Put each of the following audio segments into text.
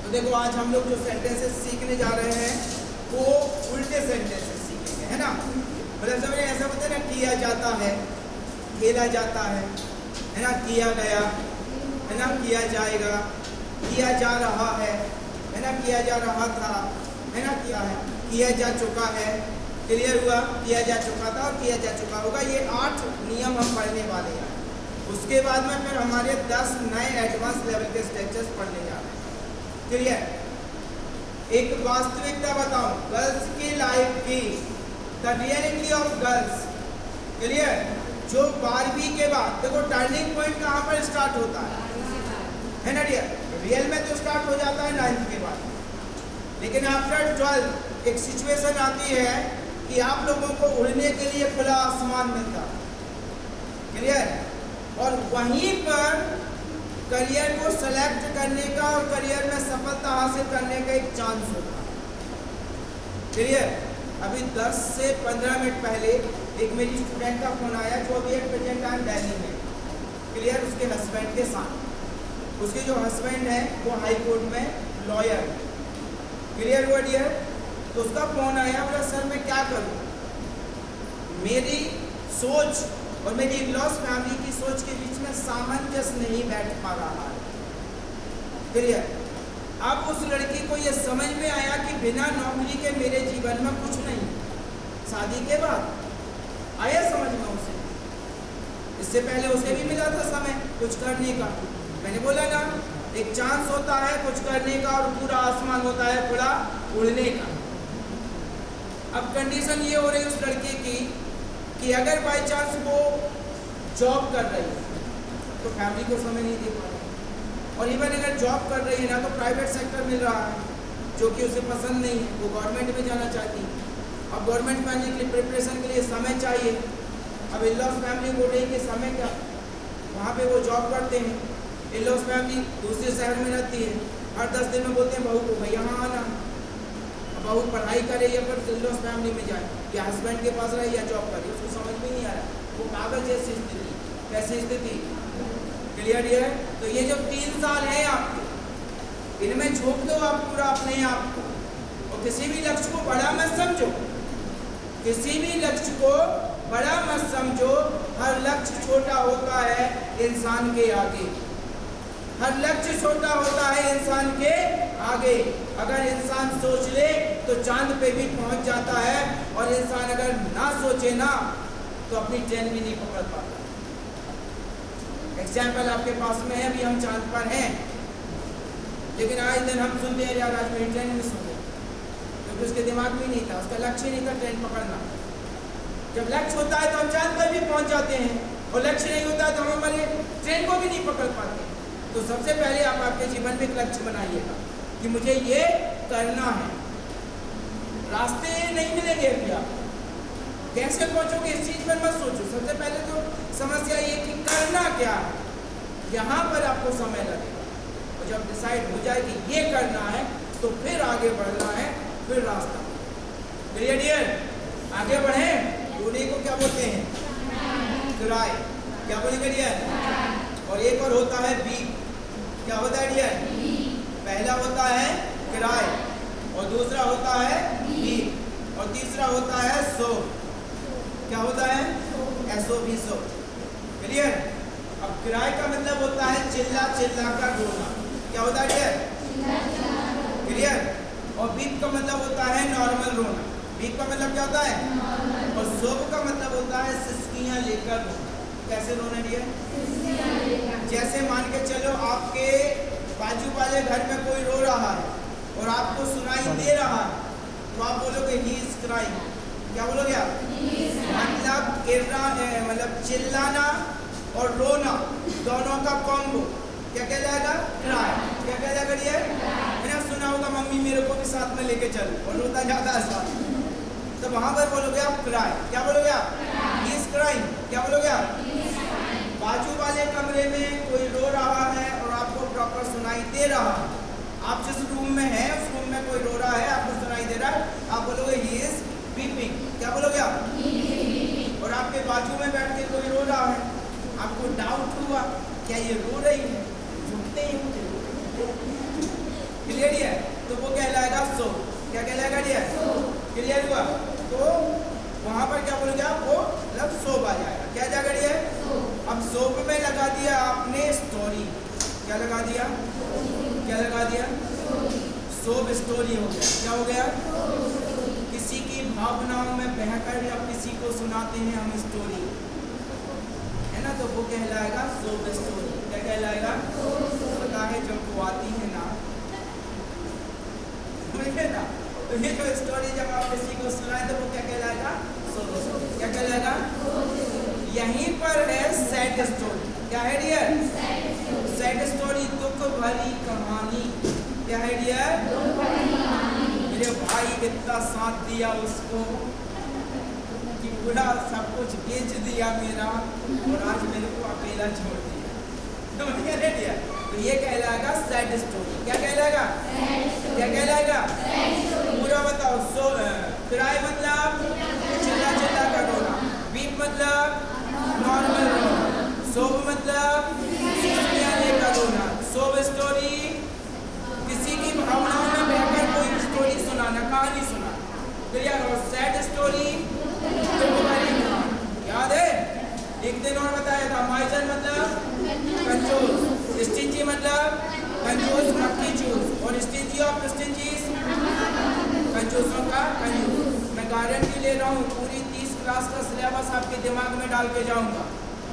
तो देखो आज हम लोग जो सेंटेंसेस सीखने जा रहे हैं वो उल्टे सेंटेंसेस सीखेंगे, है ना। मतलब समझे, ऐसा होता है ना, किया जाता है, खेला जाता है ना, किया गया है ना, किया जाएगा, किया जा रहा है ना, किया जा रहा था है ना, किया है, किया जा चुका है। क्लियर हुआ, किया जा चुका था और किया जा चुका होगा। ये 8 नियम हम पढ़ने वाले हैं। उसके बाद में फिर हमारे 10 नए एडवांस लेवल के स्ट्रक्चर्स पढ़ने जा रहे हैं। क्लियर। एक वास्तविकता बताऊं गर्ल्स की लाइफ की, the reality of girls. Clear. जो 12वीं के बाद देखो टर्निंग पॉइंट कहाँ पर स्टार्ट होता है ना डियर। रियल में तो स्टार्ट हो जाता है 9th के बाद, लेकिन आफ्टर 12 एक सिचुएशन आती है कि आप लोगों को उड़ने के लिए खुला आसमान मिलता है। क्लियर। और वहीं पर करियर को सेलेक्ट करने का और करियर में सफलता हासिल करने का एक चांस होता है। क्लियर। अभी 10 से 15 मिनट पहले एक मेरी स्टूडेंट का फोन आया जो अभी एट प्रेजेंट टाइम दिल्ली में। क्लियर। उसके हस्बैंड के साथ, उसके जो हस्बैंड है वो हाई कोर्ट में लॉयर है। क्लियर हुआ डियर। तो उसका फोन आया, बोला सर मैं क्या करूं, मेरी सोच और मेरी इन-लॉज फैमिली की सोच के बीच में सामंजस्य नहीं बैठ पा रहा है। क्लियर। अब उस लड़की को ये समझ में आया कि बिना नौकरी के मेरे जीवन में कुछ नहीं। शादी के बाद आया समझ में उसे, इससे पहले उसे भी मिला था समय कुछ करने का। मैंने बोला ना, एक चांस होता है कुछ करने का और पूरा आसमान होता है खुला उड़ने का। अब कंडीशन ये हो रही है उस लड़के की कि अगर बाई चांस वो जॉब कर रही है तो फैमिली को समय नहीं दे पा रही, और इवन अगर जॉब कर रही है ना तो प्राइवेट सेक्टर मिल रहा है जो कि उसे पसंद नहीं है, वो गवर्नमेंट में जाना चाहती है। अब गवर्नमेंट में आने के लिए प्रिपरेशन के लिए समय चाहिए। अब इन-लॉज फैमिली बोल रही है कि समय क्या, वहाँ पे वो जॉब करते हैं, इन-लॉज फैमिली दूसरे शहर में रहती है, हर 10 दिन में बोलते हैं बहू को भाई यहाँ आना। बहू पढ़ाई करे या फिर इन-लॉज फैमिली में जाए या हस्बैंड के पास रहे या जॉब करे, उसको समझ में नहीं आ रहा। वो कागज जैसी स्थिति, कैसी स्थिति। क्लियर है। तो ये जो 3 साल है आपके, इनमें झोंक दो आप पूरा अपने आप को, और किसी भी लक्ष्य को बड़ा मत समझो, किसी भी लक्ष्य को बड़ा मत समझो। हर लक्ष्य छोटा होता है इंसान के आगे, हर लक्ष्य छोटा होता है इंसान के आगे। अगर इंसान सोच ले तो चांद पे भी पहुंच जाता है, और इंसान अगर ना सोचे ना तो अपनी ट्रेन भी नहीं पकड़ पाता। एग्जाम्पल आपके पास में है, अभी हम चांद पर हैं, लेकिन आज दिन हम सुनते हैं यार आज मेरी ट्रेन मिस हो गई, क्योंकि उसके दिमाग में नहीं था, उसका लक्ष्य नहीं था ट्रेन पकड़ना। जब लक्ष्य होता है तो हम चांद पर भी पहुंच जाते हैं, और लक्ष्य नहीं होता है तो हम हमारे ट्रेन को भी नहीं पकड़ पाते। तो सबसे पहले आप आपके जीवन में एक लक्ष्य बनाइएगा कि मुझे ये करना है। रास्ते नहीं मिलेंगे अभी, आप कैसे पहुंचोगे इस चीज पर मत सोचो। सबसे पहले तो समस्या ये कि करना क्या है, यहाँ पर आपको समय लगेगा, और जब डिसाइड हो जाए कि ये करना है तो फिर आगे बढ़ना है, फिर रास्ता। Clear dear. आगे बढ़े। दूरी को क्या बोलते हैं, किराए। क्या बोलेंगे डियर। और एक और होता है बी। क्या होता है डियर। पहला होता है किराए, और दूसरा होता है बी, और तीसरा होता है सो। क्या होता है, SOB सो। क्लियर। अब किराए का मतलब होता है चिल्ला चिल्ला कर रोना। क्या होता है डियर। क्लियर। और बीप का मतलब होता है नॉर्मल रोना। बीप का मतलब क्या होता है, और सोब का मतलब होता है सिसकियां लेकर रोना। कैसे रोना डियर। जैसे मान के चलो आपके बाजू वाले घर में कोई रो रहा है और आपको सुनाई दे रहा है, तो आप बोलोगे ही इज क्राइंग। क्या बोलोगे आप, मतलब चिल्लाना और रोना दोनों का कॉम्बो क्या कहलाएगा, क्राई। क्या कहलाएगा डियर। मैंने सुना होगा मम्मी मेरे को भी साथ में लेके चलो, और रोता जाता है साथ, तो वहां पर बोलोगे आप क्राई। क्या बोलोगे आप, ही इज क्राइंग। क्या बोलोगे आप। बाजू वाले कमरे में कोई रो रहा है और आपको प्रॉपर सुनाई दे रहा है, आप जिस रूम में हैं उस रूम में कोई रो रहा है, आपको सुनाई दे रहा है, आप बोलोगे ही इज वीपिंग। क्या बोलोगे आप। और आपके बाजू में बैठ के कोई रो रहा है, आपको डाउट हुआ क्या ये रो रही है, झुकते ही क्लियर है। सोप में लगा दिया आपने स्टोरी। क्या लगा दिया? क्या लगा दिया? सोप स्टोरी हो गया। क्या हो गया? किसी की भावनाओं में बहकर या किसी को सुनाते हैं हम स्टोरी, है ना, तो वो कहलाएगा सोप स्टोरी। क्या कहलाएगा? पता है जब वो आती है ना, ना तो ये जो स्टोरी जब आप किसी को सुनाए तो वो क्या कहलाएगा? Soap story. क्या कहलाएगा? यहीं पर है सैड स्टोरी। क्या है डियर? सैड स्टोरी, दुख भरी कहानी। क्या है डियर? मेरे भाई इतना साथ दिया उसको कि पूरा सब कुछ बेच दिया मेरा, और आज मेरे को अकेला छोड़ दिया। तो ये कहलाएगा सैड स्टोरी। क्या कहलाएगा? क्या कहलाएगा? पूरा बताओ। क्राई मतलब चिल्ला चिल्ला कर रोना, वीप मतलब नॉर्मल रोना, सोब मतलब सुसुमियाने का रोना। सोब स्टोरी किसी की भावनाओं में बहकर कोई स्टोरी सुनाना, कहानी सुनाना। क्लियर? और सैड स्टोरी याद है? एक दिन और बताया था, माइजर मतलब कंजूस, स्टिंजी मतलब कंजूस मक्खी चूस, और स्टिंजी ऑफ स्टिंजीज कंजूसों का कंजूस। मैं गारंटी ले रहा हूँ पूरी 30 क्लास का सिलेबस आपके दिमाग में डाल के जाऊंगा,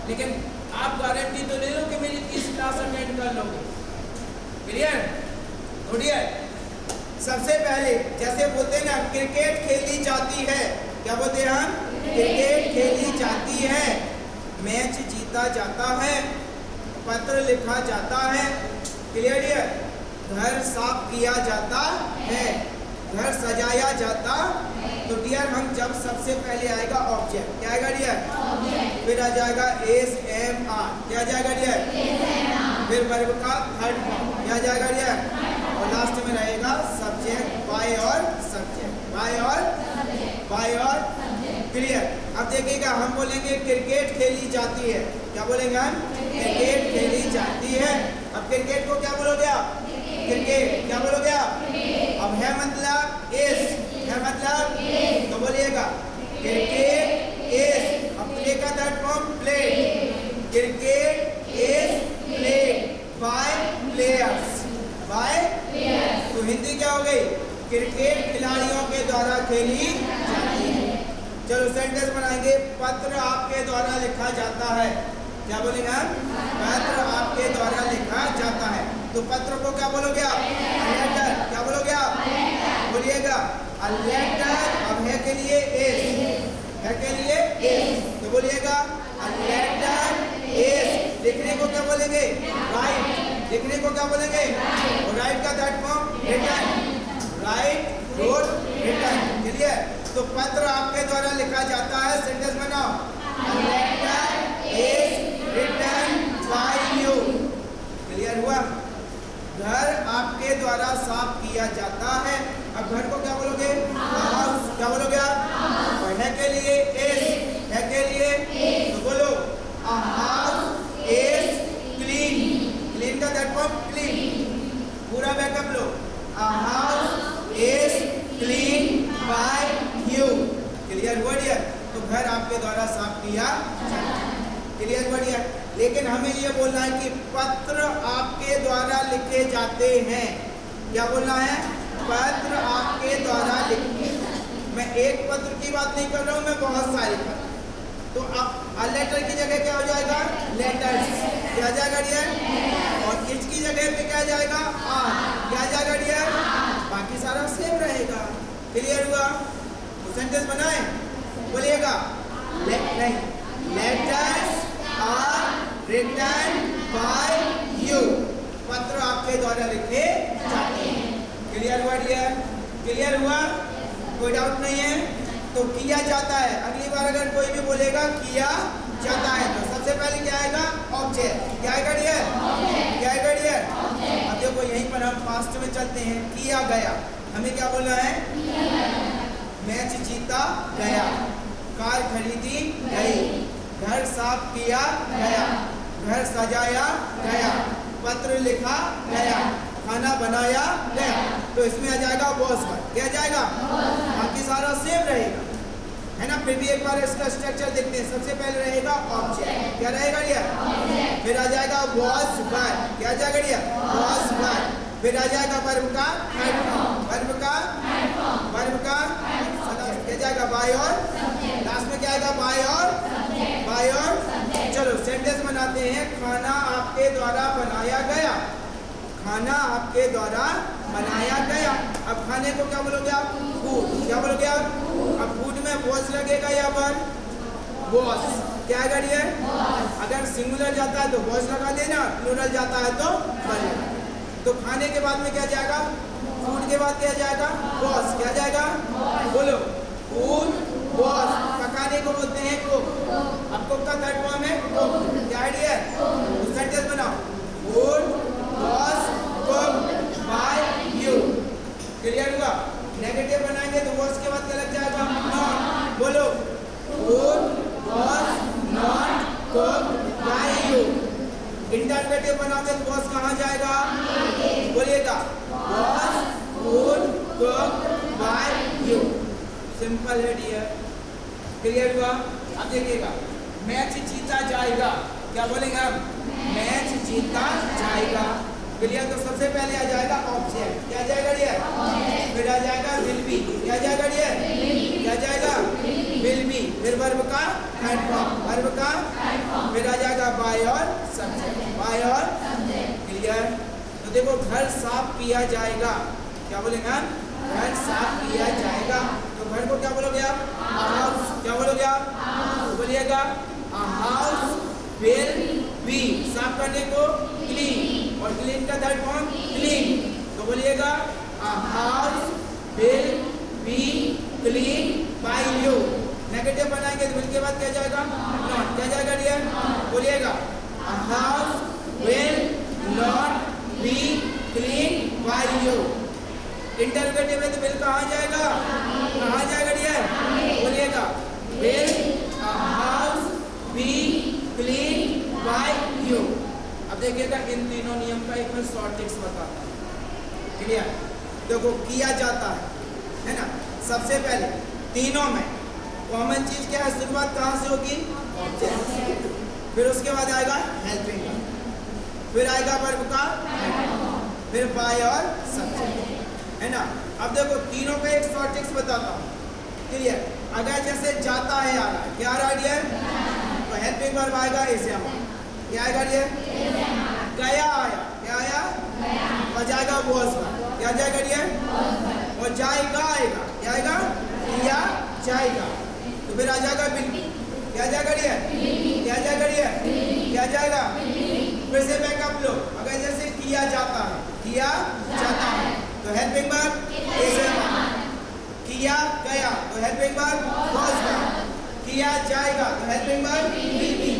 लेकिन आप गारंटी तो ले लो कि मेरी 30 क्लास अटेंड कर लोगे। क्लियर? डियर, सबसे पहले जैसे बोलते हैं ना, क्रिकेट खेली जाती है। क्या बोलते हैं हम? क्रिकेट खेली जाती है, मैच जीता जाता है, पत्र लिखा जाता है। Clear dear? घर साफ किया जाता है, घर सजाया जाता। तो डियर हम जब सबसे पहले आएगा ऑब्जेक्ट। क्या आएगा डियर? फिर आ जाएगा एस एम आर। क्या आ जाएगा डियर? फिर वर्ब का थर्ड फॉर्म। क्या आ जाएगा डियर? और लास्ट में रहेगा सब्जेक्ट, बाय और सब्जेक्ट, बाय और क्लियर? अब देखिएगा, हम बोलेंगे क्रिकेट खेली जाती है। क्या बोलेंगे हम? क्रिकेट खेली जाती है। अब क्रिकेट को क्या बोलोगे आप? क्रिकेट। क्या बोलोगे आप? अब है मतलब इज, है मतलब तो बोलिएगा क्रिकेट इज। अब प्ले का third form played. Cricket is played by players, by तो हिंदी क्या हो गई? क्रिकेट खिलाड़ियों के द्वारा खेली जाती है। चलो सेंटेंस बनाएंगे। पत्र आपके द्वारा लिखा जाता है। क्या बोलेंगे हम? पत्र आपके द्वारा लिखा जाता है। तो पत्र को क्या बोलोगे आप? लेटर। क्या बोलोगे आप? बोलिएगा अ लेटर। अब है के लिए इज, है के लिए इज, तो बोलिएगा अ लेटर इज। लिखने को क्या बोलेंगे? राइट। लिखने को क्या बोलेंगे? और राइट का third form written. Write, wrote, written. Clear? तो पत्र आपके द्वारा लिखा जाता है। सेंटेंस बनाओ। A letter is written by you। Clear हुआ? घर आपके द्वारा साफ किया जाता है। अब घर को क्या बोलोगे? हाउस। क्या बोलोगे आप? पढ़ने के लिए is, है के लिए तो बोलो a house is clean। Clean का थर्ड फॉर्म क्लीन। पूरा backup low. A house is clean by you। Clear हुआ डियर? तो घर आपके द्वारा साफ किया जाता है। क्लियर हुआ डियर? लेकिन हमें ये बोलना है कि पत्र आपके द्वारा लिखे जाते हैं। क्या बोलना है? पत्र आपके द्वारा लिखे। मैं एक पत्र की बात नहीं कर रहा हूँ, मैं बहुत सारे पत्र। तो अब लेटर की जगह क्या हो जाएगा? लेटर्स। क्या जाएगा डियर? और इसकी जगह पे क्या जाएगा? आर। क्या जाएगा डियर? बाकी सारा सेम रहेगा। क्लियर हुआ? तो सेंटेंस बनाए, बोलिएगा नहीं, letters are written by you. पत्र आपके द्वारा लिखे जाते हैं। क्लियर हुआ डियर? क्लियर हुआ? कोई डाउट नहीं है? तो किया जाता है। अगली बार अगर कोई भी बोलेगा किया जाता है तो सबसे पहले क्या आएगा? ऑब्जेक्ट। क्या आएगा डियर? क्या आएगा डियर? अब देखो यहीं पर हम पास्ट में चलते हैं। किया गया, हमें क्या बोलना है? मैच जीता गया, कार खरीदी गई, घर साफ किया गया, घर सजाया गया, पत्र लिखा गया, खाना बनाया गया। तो इसमें आ जाएगा वॉज वर्ब। क्या जाएगा? बाकी सारा सेम रहेगा। है ना। फिर भी एक बार इसका स्ट्रक्चर देखते हैं। सबसे पहले रहेगा ऑब्जेक्ट, क्या रहेगा डियर, फिर आ जाएगा वॉज वर्ब, क्या आ जाएगा डियर, वॉज वर्ब, फिर आ जाएगा वर्ब का थर्ड फॉर्म, वर्ब का क्या जाएगा बाय और, लास्ट में क्या आएगा बाय और, चलो सेंटेंस बनाते हैं। खाना आपके द्वारा बनाया गया, खाना आपके द्वारा बनाया गया। अब खाने को क्या बोलोगे आप, फूड, क्या बोलोगे आप, अब फूड में वॉज लगेगा या वर्ब, वॉज, क्या आएगा डियर, अगर सिंगुलर जाता है तो वॉज लगा देना, प्लूरल जाता है तो वर्ब लगा देना। तो खाने के बाद में क्या जाएगा, फूड के बाद क्या जाएगा, वॉज, क्या जाएगा, बोलो फूड वॉज। पकाने को बोलते हैं कुक, अब कुक का थर्ड फॉर्म है कुक, क्या आइडिया है, सेंटेंस बनाओ, food was cooked bye you, clear हुआ। नेगेटिव बनाएंगे तो वॉज के बाद क्या लग जाएगा, नॉट, बोलो food was not cooked bye you. Interrogative बनाओगे तो वॉज कहाँ जाएगा, बोलिएगा was food cooked bye you, simple है डियर, क्लियर हुआ। अब देखिएगा मैच जीता जाएगा, क्या बोलेंगे हम, मैच जीता जाएगा, क्लियर। तो सबसे पहले आ जाएगा ऑब्जेक्ट, क्या जाएगा डियर, फिर आ जाएगा विल बी, क्या जाएगा डियर, क्या जाएगा विल बी, फिर वर्ब का थर्ड फॉर्म, वर्ब का, फिर आ जाएगा बाय और सब्जेक्ट, बाय और, क्लियर। तो देखो घर साफ किया जाएगा, क्या बोलेंगे हम, घर साफ किया जाएगा। तो घर को क्या बोलोगे आप, हाउस, क्या बोलोगे आप, बोलिएगा हाउस विल बी, साफ करने को क्लीन, और क्लीन का थर्ड फॉर्म क्लीन, तो बोलिएगा house will be clean bye you. Negative बनाएंगे तो विल के बाद क्या जाएगा, नॉट, क्या जाएगा डियर, बोलिएगा house will not be clean bye you. Interrogative है तो विल कहाँ जाएगा, डियर, बोलिएगा will house B clean bye you. अब देखिएगा इन तीनों नियम का एक मैं शॉर्ट टिप्स बताता हूँ, क्लियर। देखो किया जाता है ना, सबसे पहले तीनों में कॉमन चीज क्या है, शुरुआत कहाँ से होगी, ऑब्जेक्ट, फिर उसके बाद आएगा हेल्पिंग, फिर आएगा वर्ब का, फिर बाय और सब्जेक्ट, है ना। अब देखो तीनों पे एक शॉर्ट टिप्स बताता हूँ, क्लियर। अगर जैसे जाता है आ रहा है, क्या आ रहा है डियर, तो हेल्पिंग वर्ब आएगा इसे हम, क्या आएगा डियर, गया आया, क्या आया, और जाएगा वॉज वर्ब, क्या जाएगा डियर, और जाएगा आएगा, क्या आएगा, किया जाएगा, तो फिर आ जाएगा विल बी, क्या जाएगा डियर, क्या जाएगा डियर, क्या जाएगा, फिर से बैकअप लो। अगर जैसे किया जाता है, किया जाता है तो हेल्पिंग वर्ब इसे, किया गया तो हेल्पिंग वर्ब वॉज वर्ब, किया जाएगा तो हेल्पिंग वर्ब विल बी।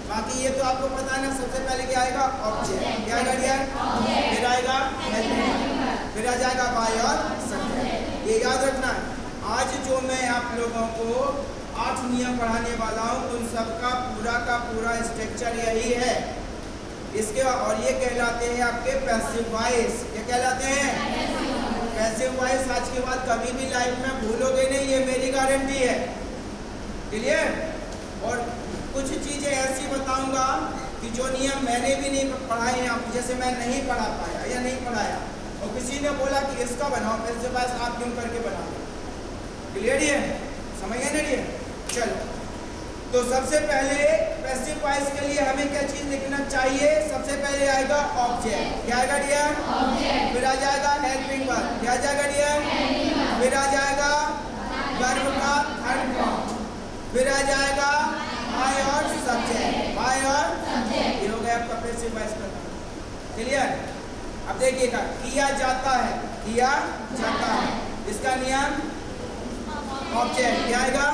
बाकी ये तो आपको पता है ना, सबसे पहले क्या आएगा ऑब्जेक्ट, क्या आएगा डियर, फिर आएगा हेल्पिंग वर्ब, फिर आ जाएगा बाय और सब्जेक्ट। ये याद रखना है। आज जो मैं आप लोगों को 8 नियम पढ़ाने वाला हूँ उन सबका पूरा स्ट्रक्चर यही है। इसके और ये कहलाते हैं आपके पैसिव वॉइस, ये कहलाते हैं पैसिव वॉइस। आज के बाद कभी भी लाइफ में भूलोगे नहीं, ये मेरी गारंटी है, क्लियर। और कुछ चीजें ऐसी बताऊंगा कि जो नियम मैंने भी नहीं पढ़ाए हैं, आप जैसे मैं नहीं पढ़ा पाया या नहीं पढ़ाया, और किसी ने बोला कि इसका बनाओ, पैसिव वॉइस आप क्यों करके बना दो, क्लियर है, समझ गए ना। चलो तो सबसे पहले पैसिव वॉइस के लिए हमें क्या चीज लिखना चाहिए, सबसे पहले आएगा ऑब्जेक्ट, क्या आएगा डियर, फिर आ जाएगा हेल्पिंग वर्ब, क्या आ जाएगा डियर, फिर आ जाएगा वर्ब का थर्ड फॉर्म, फिर आ जाएगा बाय और सब्जेक्ट, बाय और सब्जेक्ट, ये हो गया आपका पैसिव वॉइस का, क्लियर। अब देखिएगा किया जाता है, किया जाता है, इसका नियम ऑब्जेक्ट क्या आएगा,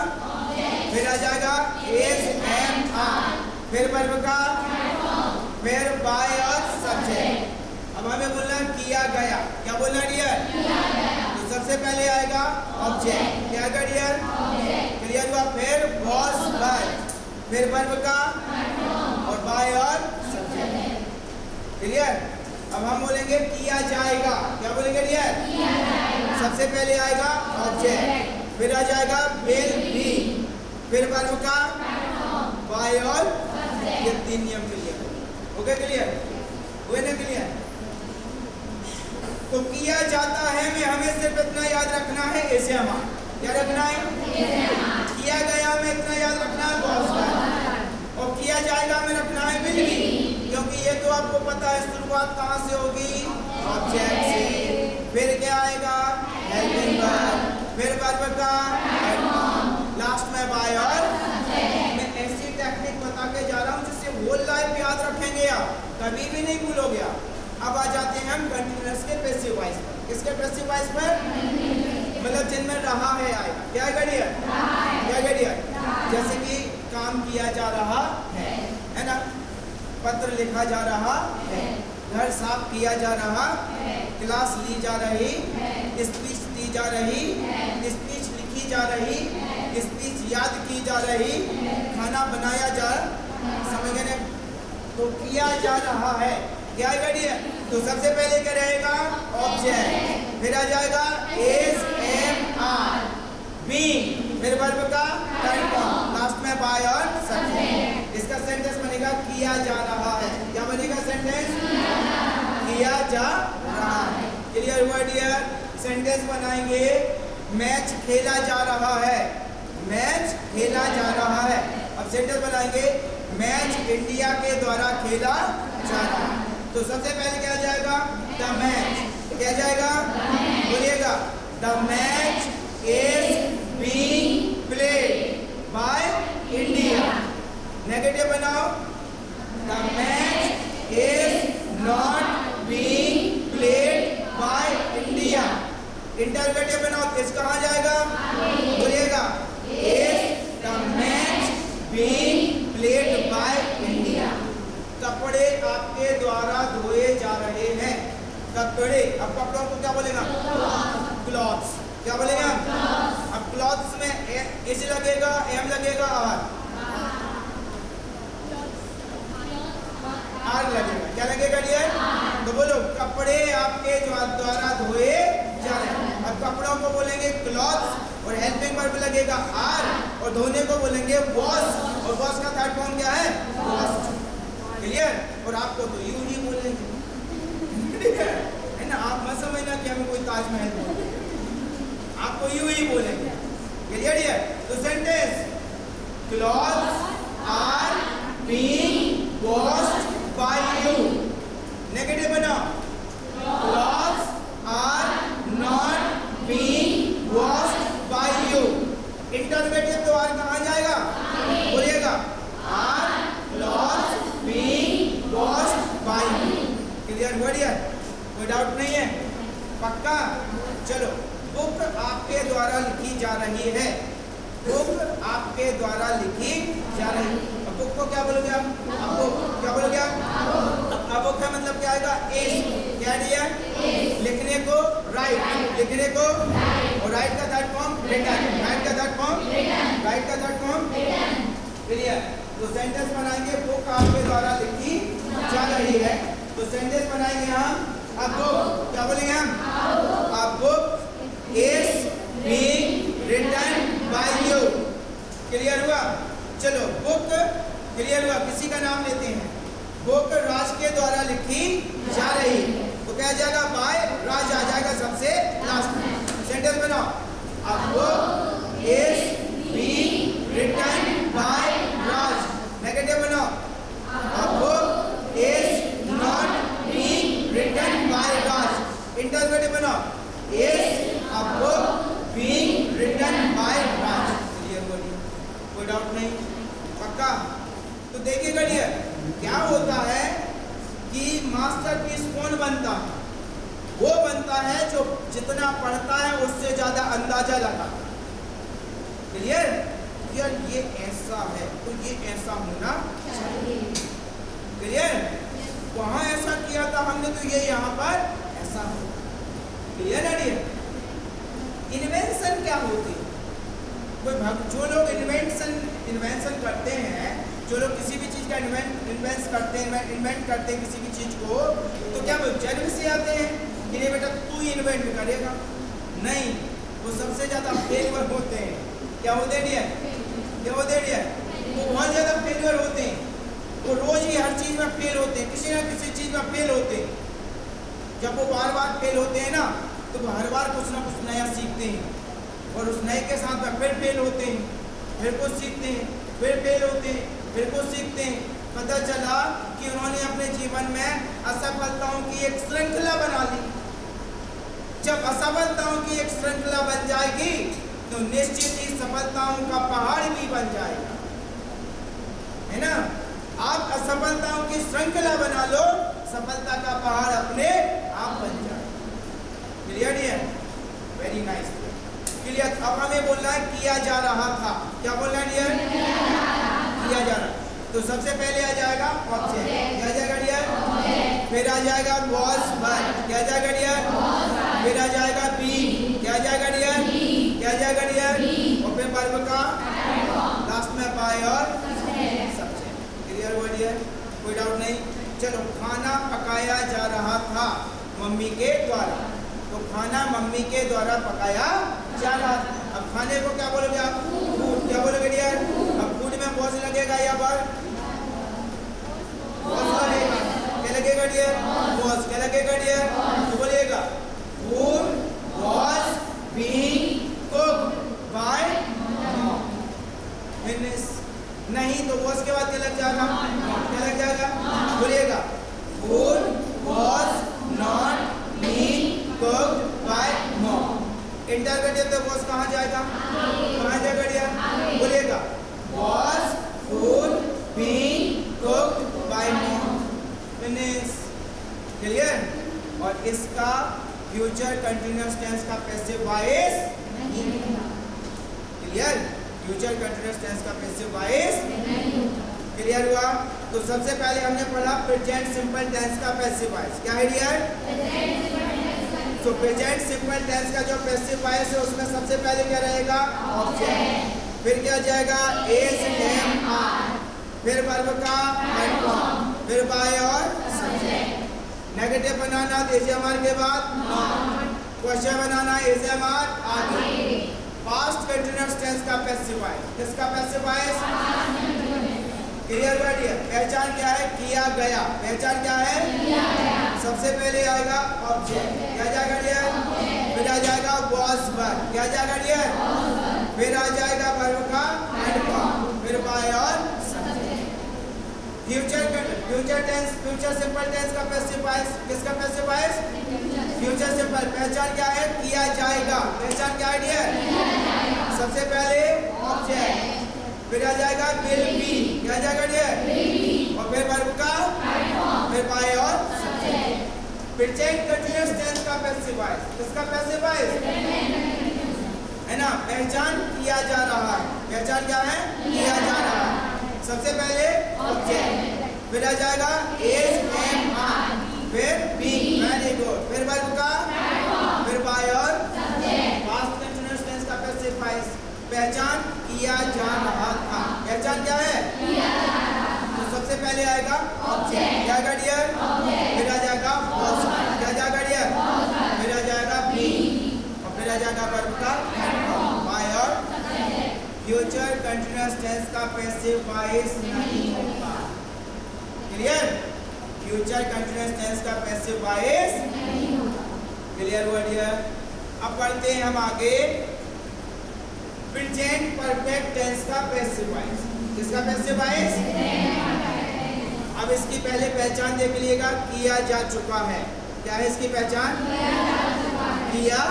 फिर आ जाएगा एस एम आर, फिर वर्ब का, फिर बाय और सब्जेक्ट। अब हमें बोलना है किया गया, क्या बोलना है डियर, तो सबसे पहले आएगा ऑब्जेक्ट, क्या आएगा डियर, क्लियर हुआ, फिर वॉज वर्ब, फिर वर्ब का और बाय और सब्जेक्ट, क्लियर। अब हम बोलेंगे किया जाएगा, क्या बोलेंगे डियर, सबसे पहले आएगा ऑब्जेक्ट, फिर आ जाएगा विल बी, फिर वर्ब का बाय और ये 3 नियम क्लियर हो गए। क्लियर हुए ना? क्लियर। तो किया जाता है में हमें सिर्फ इतना याद रखना है ऐसे हम क्या रखना है? किया गया में इतना याद रखना है बहुत, और किया जाएगा में रखना है विल बी, क्योंकि ये तो आपको पता है शुरुआत कहाँ से होगी? ऑब्जेक्ट से। फिर क्या आएगा? हेल्पिंग वर्ब, फिर वर्ब का लास्ट में बाय और। मैं ऐसी टेक्निक बता के जा रहा हूँ जिससे होल लाइफ याद रखेंगे आप, कभी भी नहीं भूलोगे आप। अब आ जाते हैं हम कंटीन्यूअस के पैसिव वॉइस पर। किसके पैसिव वॉइस पर? मतलब जिनमें रहा है आएगा। क्या करिए? क्या करिए? जैसे कि काम किया जा रहा है ना, पत्र लिखा जा रहा है, घर साफ किया जा रहा, क्लास ली जा रही, स्पीच दी जा रही, स्पीच लिखी जा रही, स्पीच याद की जा रही, खाना बनाया जा, समझ गए? तो किया जा रहा है। क्या करिए? तो सबसे पहले क्या रहेगा? ऑब्जेक्ट, फिर आ जाएगा इज एम आर बीइंग, फिर वर्ब का टाइम फॉर्म, लास्ट में बाय और सब्जेक्ट। इसका सेंटेंस बनेगा किया जा रहा है। क्या बनेगा सेंटेंस? किया जा रहा है। क्लियर हुआ डियर? सेंटेंस बनाएंगे मैच खेला जा रहा है, मैच खेला जा रहा है। अब सेंटेंस बनाएंगे मैच इंडिया के द्वारा खेला जा रहा है। तो सबसे पहले क्या जाएगा? The match. क्या जाएगा? बोलिएगा the match is being played by India. Negative बनाओ, the match is not being played by India. Interrogative बनाओ, किस कहाँ जाएगा? बोलिएगा is the match being played by India. कपड़े आपके द्वारा धोए जा रहे हैं। कपड़े, अब कपड़ों को क्या बोलेगा? क्लॉथ्स। क्या बोलेगा? अब क्लॉथ्स में इज लगेगा, एम लगेगा, आर लगेगा। क्या लगेगा डियर? तो बोलो कपड़े आपके द्वारा धोए जा रहे हैं। अब कपड़ों को बोलेंगे क्लॉथ्स और हेल्पिंग वर्ब लगेगा आर, और धोने को बोलेंगे वॉश, और वॉश का थर्ड फॉर्म क्या है? वॉश। क्लियर? और आपको तो यूं ही बोलेंगे है ना, आप मत समझना कि हमें कोई ताजमहल बोलते हैं, आपको यूं ही बोलेंगे। Clear dear? तो sentence clothes are being washed by you. Negative बनाओ, clothes are not being washed by you. Interrogative तो आर कहाँ जाएगा? बोलिएगा are clothes being washed by you. Clear हुआ डियर? कोई डाउट नहीं है? पक्का? चलो, बुक आपके द्वारा लिखी जा रही है। बुक आपके द्वारा लिखी जा रही है। अब बुक को क्या बोलोगे आप? बुक। क्या बोलोगे आप? अब बुक का मतलब क्या आएगा? इज। क्या दिया? लिखने को राइट, लिखने को, और राइट का थर्ड फॉर्म रिटन, राइट का थर्ड फॉर्म, राइट का थर्ड फॉर्म। क्लियर? तो सेंटेंस बनाएंगे बुक आपके द्वारा लिखी जा रही है। तो सेंटेंस बनाएंगे हम अब बुक। क्या बोलेंगे हम? अब book is being written by you. Clear हुआ? चलो, बुक क्लियर हुआ। किसी का नाम लेते हैं। बुक राज के द्वारा लिखी जा रही है, तो क्या जाएगा? बाय राज आ जाएगा सबसे लास्ट में। सेंटेंस बनाओ, अब book is being written by Raj. Negative बनाओ, अब book is not being written by Raj. Interrogative बनाओ, is a book being written by Raj. Clear बोलिए? कोई डाउट नहीं? पक्का? तो देखिएगा डियर, क्या होता है कि मास्टरपीस कौन बनता है? वो बनता है जो जितना पढ़ता है उससे ज्यादा अंदाजा लगाता है। क्लियर? यार ये ऐसा है तो ये ऐसा होना चाहिए। क्लियर? वहां ऐसा किया था हमने तो ये यहाँ पर ऐसा हो। क्लियर है डियर? इन्वेंशन क्या होती है? जो लोग इन्वेंशन करते हैं, जो लोग किसी भी चीज़ का इन्वेंट करते हैं किसी भी चीज़ को, तो क्या वो जन्म से आते हैं कि नहीं बेटा तू इन्वेंट करेगा? नहीं, वो सबसे ज्यादा फेलियर होते हैं। क्या होते हैं डियर? क्या होते हैं डियर? वो बहुत ज्यादा फेलियर होते हैं। वो रोज ही हर चीज में फेल होते हैं, किसी ना किसी चीज में फेल होते हैं। जब वो बार बार फेल होते हैं ना, तो वो हर बार कुछ ना कुछ नया सीखते हैं, और उस नए के साथ में फिर फेल होते हैं, फिर कुछ सीखते हैं, फिर फेल होते हैं, फिर कुछ सीखते हैं। पता चला कि उन्होंने अपने जीवन में असफलताओं की एक श्रृंखला बना ली। जब असफलताओं की एक श्रृंखला बन जाएगी तो निश्चित ही सफलताओं का पहाड़ भी बन जाएगा, है ना। आप असफलताओं की श्रृंखला बना लो, सफलता का पहाड़ अपने आप बन जाएगा। क्लियर है? Very nice, clear. अब हमें बोलना है किया जा रहा था। क्या बोलना है डियर? किया जा रहा। तो सबसे पहले आ जाएगा ऑब्जेक्ट। क्या आ जाएगा डियर? फिर आ जाएगा वॉज वन। क्या आ जाएगा डियर? फिर आ जाएगा बी। क्या आ जाएगा डियर? क्या आ जाएगा डियर? और फिर वर्ब का लास्ट में बाय और सब्जेक्ट। क्लियर हुआ डियर? कोई डाउट नहीं? चलो, खाना पकाया जा रहा था मम्मी के द्वारा। तो खाना मम्मी के द्वारा पकाया जा रहा था। अब खाने को क्या बोलोगे आप? फूड। क्या बोलोगे डियर? अब फूड में वॉज लगेगा या वर्ब? वॉज लगेगा। क्या लगेगा डियर? वॉज। क्या लगेगा डियर? तो बोलिएगा food was being cooked bye mom. Finish. नहीं तो वॉज के बाद क्या लग जाएगा? क्या लग जाएगा? बोलिएगा food was not being cooked bye mom. Interrogative तो वॉज कहाँ जाएगा? कहाँ जाएगा डियर? बोलिएगा was food being cooked bye mom. Finish. Clear? और इसका फ्यूचर कंटीन्यूअस टेंस का पैसिव वॉइस नहीं होगा। क्लियर? फ्यूचर कंटीन्यूअस टेंस का पैसिव वॉइस नहीं होगा। क्लियर हुआ? तो सबसे पहले हमने पढ़ा प्रेजेंट सिंपल टेंस का पैसिव वॉइस। क्या है डियर? तो प्रेजेंट सिंपल टेंस का जो पैसिव वॉइस है उसमें सबसे पहले क्या रहेगा? ऑब्जेक्ट। फिर क्या जाएगा? Is, am, are. फिर वर्ब का फॉर्म, फिर बाय और सब्जेक्ट। नेगेटिव बनाना इज एम आर के बाद नॉट। क्वेश्चन बनाना इज एम आर आगे। पास्ट कंटीन्यूअस टेंस का पैसिव वॉइस। किसका पैसिव वॉइस? क्लियर हुआ डियर? पहचान क्या है? किया गया। पहचान क्या है? किया गया। सबसे पहले आएगा ऑब्जेक्ट। क्या जाएगा डियर? फिर आ जाएगा वॉज वर्ब। क्या जाएगा डियर? फिर आ जाएगा वर्ब का फॉर्म, फिर बाय और subject. Future tense, future simple tense का पैसिव वॉइस। किसका पैसिव वॉइस? Future simple. पहचान क्या है? किया जाएगा। पहचान क्या है डियर? सबसे पहले ऑब्जेक्ट, फिर आ जाएगा विल बी। क्या जाएगा डियर? और फिर वर्ब का फिर बाय और सब्जेक्ट। प्रेजेंट कंटीन्यूअस टेंस का पैसिव वॉइस। किसका पैसिव वॉइस? है ना। पहचान किया जा रहा है। पहचान क्या है? किया जा रहा है। सबसे पहले ऑब्जेक्ट, फिर आ जाएगा इज, एम, आर, फिर बी। Very good. फिर वर्ब का फिर बाय और सब्जेक्ट। पास्ट कंटीन्यूअस टेंस का पैसिव वॉइस। पहचान किया जा रहा था। पहचान क्या है? किया जा रहा। तो सबसे पहले आएगा ऑब्जेक्ट। क्या आएगा डियर? फिर आ जाएगा वॉज। क्या जाएगा डियर? फिर आ जाएगा बी, और फिर आ जाएगा वर्ब का बाय और फ्यूचर कंटीन्यूअस टेंस का पैसिव वॉइस नहीं होगा। क्लियर? फ्यूचर कंटीन्यूअस टेंस का पैसिव वॉइस नहीं होगा। क्लियर हुआ डियर? अब पढ़ते हैं हम आगे प्रेजेंट परफेक्ट टेंस का पैसिव वॉइस। किसका पैसिव वॉइस? अब इसकी पहले पहचान देख लीजिएगा। किया जा चुका है। क्या है इसकी पहचान? किया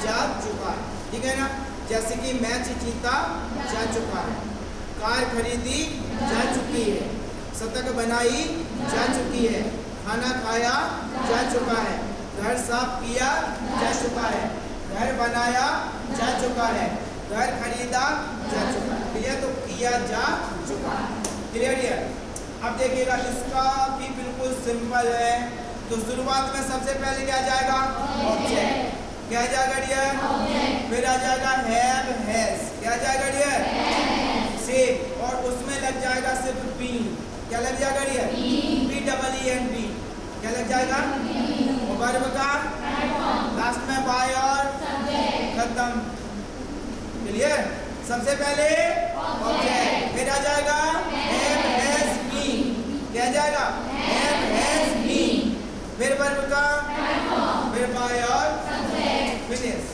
जा चुका है। ठीक है ना। जैसे कि मैच जीता जा चुका है, कार खरीदी जा चुकी है, शतक बनाई जा चुकी है, खाना खाया जा चुका है, घर साफ किया जा चुका है, घर बनाया जा चुका है, घर खरीदा जा चुका है। क्लियर? तो किया जा चुका है। क्लियर है? अब देखिएगा इसका भी बिल्कुल सिंपल है। तो शुरुआत में सबसे पहले क्या जाएगा? ऑब्जेक्ट। क्या जाएगा डियर? फिर आ जाएगा हैव, हैज। क्या जाएगा डियर? सेम। और उसमें लग जाएगा सिर्फ बीन। क्या लग जाएगा dear? B double E N B. क्या लग जाएगा? वर्ब का लास्ट में बाय और खत्म। सबसे पहले ऑब्जेक्ट, फिर आ जाएगा हैव हैज बीन, क्या आ जाएगा हैव हैज बीन, फिर वर्ब का फिर बाय और फिनिश।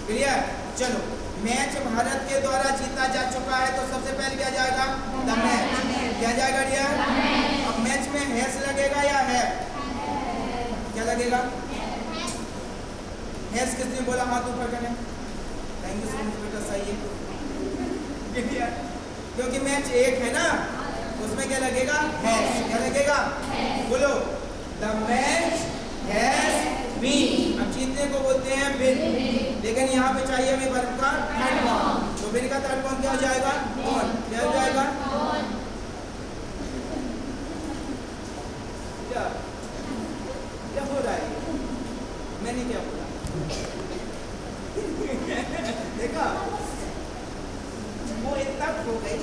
क्लियर? चलो, मैच भारत के द्वारा जीता जा चुका है, तो सबसे पहले क्या जाएगा द मैच, क्या जाएगा डियर? अब मैच में हैज लगेगा या है, क्या लगेगा? हैज किसने बोला? हाथ ऊपर करें। थैंक यू सो मच बेटा, सही है। क्योंकि मैच एक है ना, उसमें क्या लगेगा हैज, क्या लगेगा बोलो द मैच हैज बीन। अब जीतने को बोलते हैं विन, लेकिन यहाँ पे चाहिए हमें वर्ब का थर्ड फॉर्म, तो विन का थर्ड फॉर्म क्या हो जाएगा ऑन, क्या हो जाएगा क्या हो रहा है? मैंने क्या बोला? देखा, वो इतना खो गई,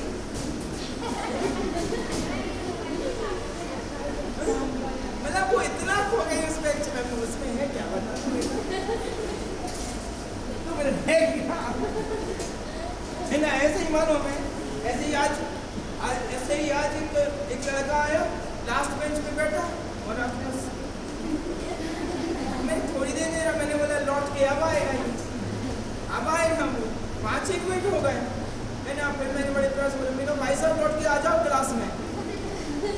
मतलब वो इतना खो गई उसमें है क्या बता, तो मेरे है क्या है ना? ऐसे ही मानो, मैं ऐसे ही आज एक लड़का आया लास्ट बेंच पे बैठा और आपने मैं थोड़ी देर नहीं रहा, मैंने बोला लौट के अब आएगा, अब आएगा वो 5-1 मिनट हो गए है ना। फिर मैंने बड़े प्यार से बोला, मेरे भाई साहब लौट के आ जाओ क्लास में,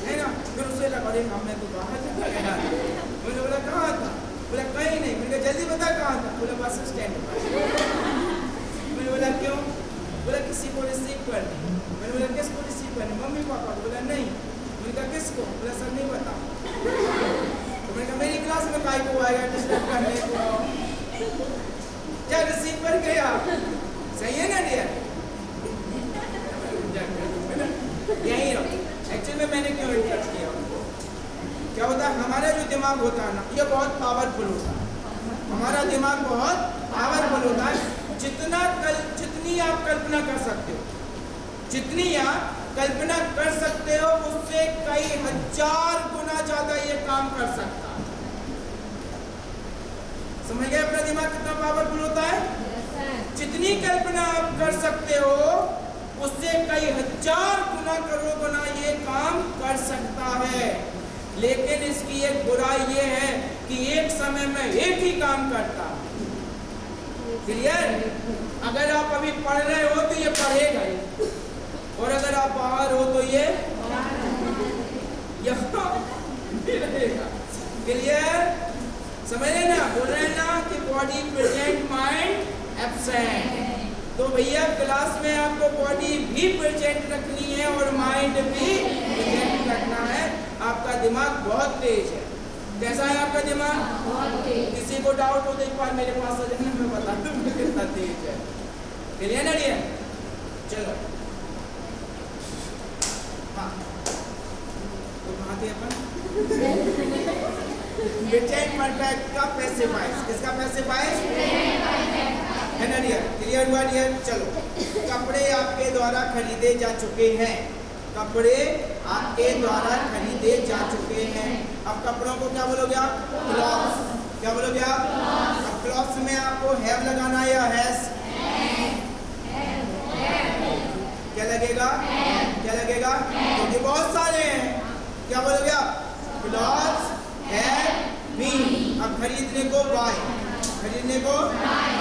है ना। फिर उससे लगा अरे मैं तो बाहर चला गया, मैंने बोला कहाँ था? बोला कहीं नहीं। मैंने कहा जल्दी बता कहाँ था? बोला बस स्टैंड पर। मैंने बोला क्यों? बोला किसी को रिसीव करनी। मैंने बोला किसको रिसीव करनी? Mummy papa. बोला नहीं। मैंने कहा किसको? बोला सर नहीं पता। तो मैंने कहा मेरी क्लास में काहे को आएगा डिस्टर्ब करने को? क्या रिसीव कर गया? सही है ना डियर? यही रहो। एक्चुअली में मैंने क्यों इंटरेस्ट किया उनको? क्या होता है, हमारा जो दिमाग होता है ना, ये बहुत पावरफुल होता है। हमारा दिमाग बहुत पावरफुल होता है। जितनी आप कल्पना कर सकते हो, जितनी आप कल्पना कर सकते हो, उससे कई हजार गुना ज्यादा ये काम कर सकता है। समझ गए अपना दिमाग कितना पावरफुल होता है? जितनी कल्पना आप कर सकते हो, उससे कई हजार गुना करोड़ गुना ये काम कर सकता है। लेकिन इसकी एक बुराई ये है कि एक समय में एक ही काम करता है। क्लियर? अगर आप अभी पढ़ रहे हो तो ये पढ़ेगा ही, और अगर आप बाहर हो तो ये यहाँ भी रहेगा। क्लियर? समझ रहे ना? बोल रहे हैं ना कि बॉडी प्रेजेंट माइंड एब्सेंट। तो भैया क्लास में आपको बॉडी भी प्रेजेंट रखनी है और माइंड भी प्रेजेंट रखना है। आपका दिमाग बहुत तेज है। कैसा है आपका दिमाग? बहुत तेज। किसी को डाउट हो तो एक बार मेरे पास आ जाना, मैं बता दूंगा कितना तेज है। क्लियर ना डियर? चलो, हाँ तो कहाँ थे अपन? प्रेजेंट परफेक्ट का पैसिव वॉइस। किसका पैसिव वॉइस? है ना डियर? क्लियर हुआ डियर? चलो, कपड़े आपके द्वारा खरीदे जा चुके हैं। कपड़े आपके द्वारा खरीदे जा चुके हैं। अब कपड़ों को क्या बोलोगे आप? क्लॉथ्स। क्या बोलोगे आप? अब क्लॉथ्स में आपको हैव लगाना है या हैज? क्या लगेगा? क्या लगेगा? क्योंकि बहुत सारे हैं। क्या बोलोगे आप? Clothes have been. अब खरीदने को बाय, खरीदने को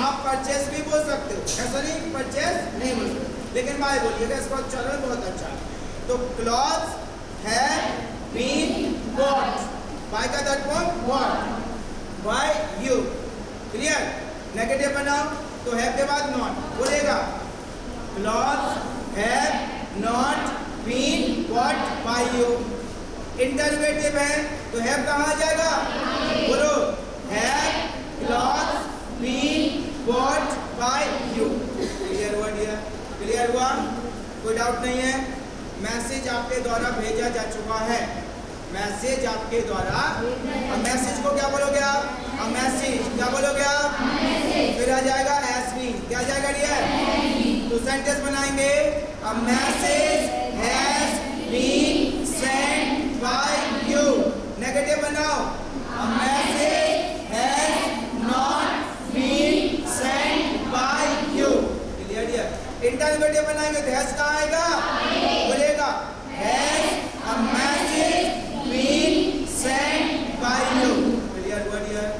आप परचेस भी बोल सकते हो, सॉरी परचेस नहीं बोल सकते, लेकिन बाय बोलिएगा, इसका चलन बहुत अच्छा है। तो clothes have been bought, by का that form bought by you. Clear? Negative बनाओ तो हैव के बाद नॉट बोलेगा, clothes have not been bought by you. Interrogative है तो हैव कहाँ आ जाएगा? बोलो, have clothes been bought by you. Clear हुआ डियर? क्लियर हुआ? कोई डाउट नहीं है? मैसेज आपके द्वारा भेजा जा चुका है। मैसेज आपके द्वारा, अब मैसेज को क्या बोलोगे आप? अब मैसेज क्या बोलोगे आप? फिर आ जाएगा हैज बीन। क्या आ जाएगा डियर? तो सेंटेंस बनाएंगे, a message has been sent by you. Negative बनाओ, a message has not been sent by you. Clear dear? Inter बनाएंगे तो हैज कहाँ आएगा? बोलेगा has a message been sent by you. Clear word here?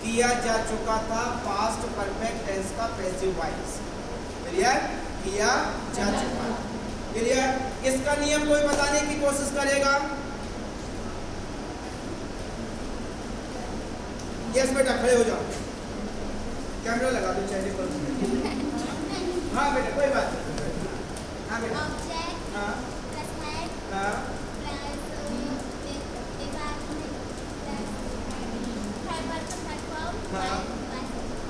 किया जा चुका था, पास्ट परफेक्ट टेंस का पैसिव वॉइस। क्लियर? किया जा चुका। क्लियर? इसका नियम कोई बताने की कोशिश करेगा? यस बेटा, खड़े हो जाओ, कैमरा लगा दो चेहरे पर। हाँ बेटा, कोई बात नहीं। हाँ बेटा, हाँ हाँ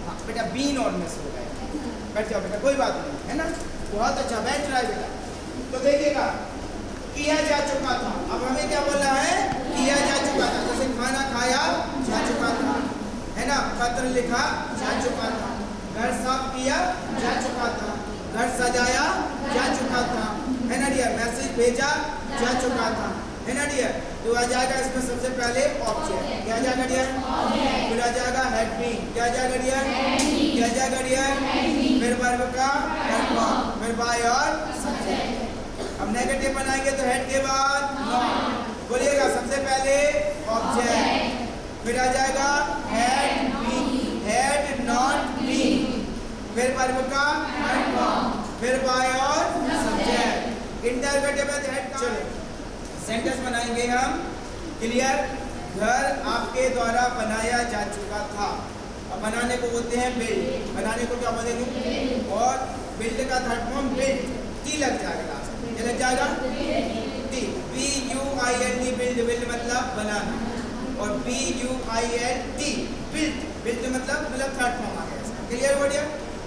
हाँ बेटा, बीन और मिस हो गए। बैठ जाओ बेटा, कोई बात नहीं, है ना? बहुत अच्छा, बैठ रहा है बेटा। तो देखिएगा, किया जा चुका था, अब हमें क्या बोलना है? किया जा चुका था। जैसे खाना खाया जा चुका था, है ना? पत्र लिखा जा चुका था, घर साफ किया जा चुका था, घर सजाया जा चुका था, है ना डियर? मैसेज भेजा जा चुका था, है ना डियर? तो आ जाएगा इसमें सबसे पहले ऑब्जेक्ट। क्या जाएगा डियर? फिर आ जाएगा हैड बीन। क्या जाएगा डियर? क्या जाएगा डियर? फिर वर्ब का फॉर्म, फिर बाय और सब्जेक्ट। अब नेगेटिव बनाएंगे तो हेड के बाद नॉट। बोलिएगा, सबसे पहले ऑब्जेक्ट, फिर आ जाएगा had been, had not been, फिर वर्ब का फॉर्म, फिर बाय और सब्जेक्ट। इंटरगेटिव है हेड। चलो सेंटेंस बनाएंगे हम। क्लियर? घर आपके द्वारा बनाया जा चुका था। अब बनाने को बोलते हैं बिल्ड। बनाने को क्या बोलेंगे? और बिल्ड का थर्ड फॉर्म बिल्ड, टी लग जाएगा लास्ट में। क्या लग जाएगा? टी। BUILD, build. बिल्ड मतलब बनाना, और BUILD बिल्ड, बिल्ड मतलब थर्ड फॉर्म आ गया इसका। क्लियर हो गया?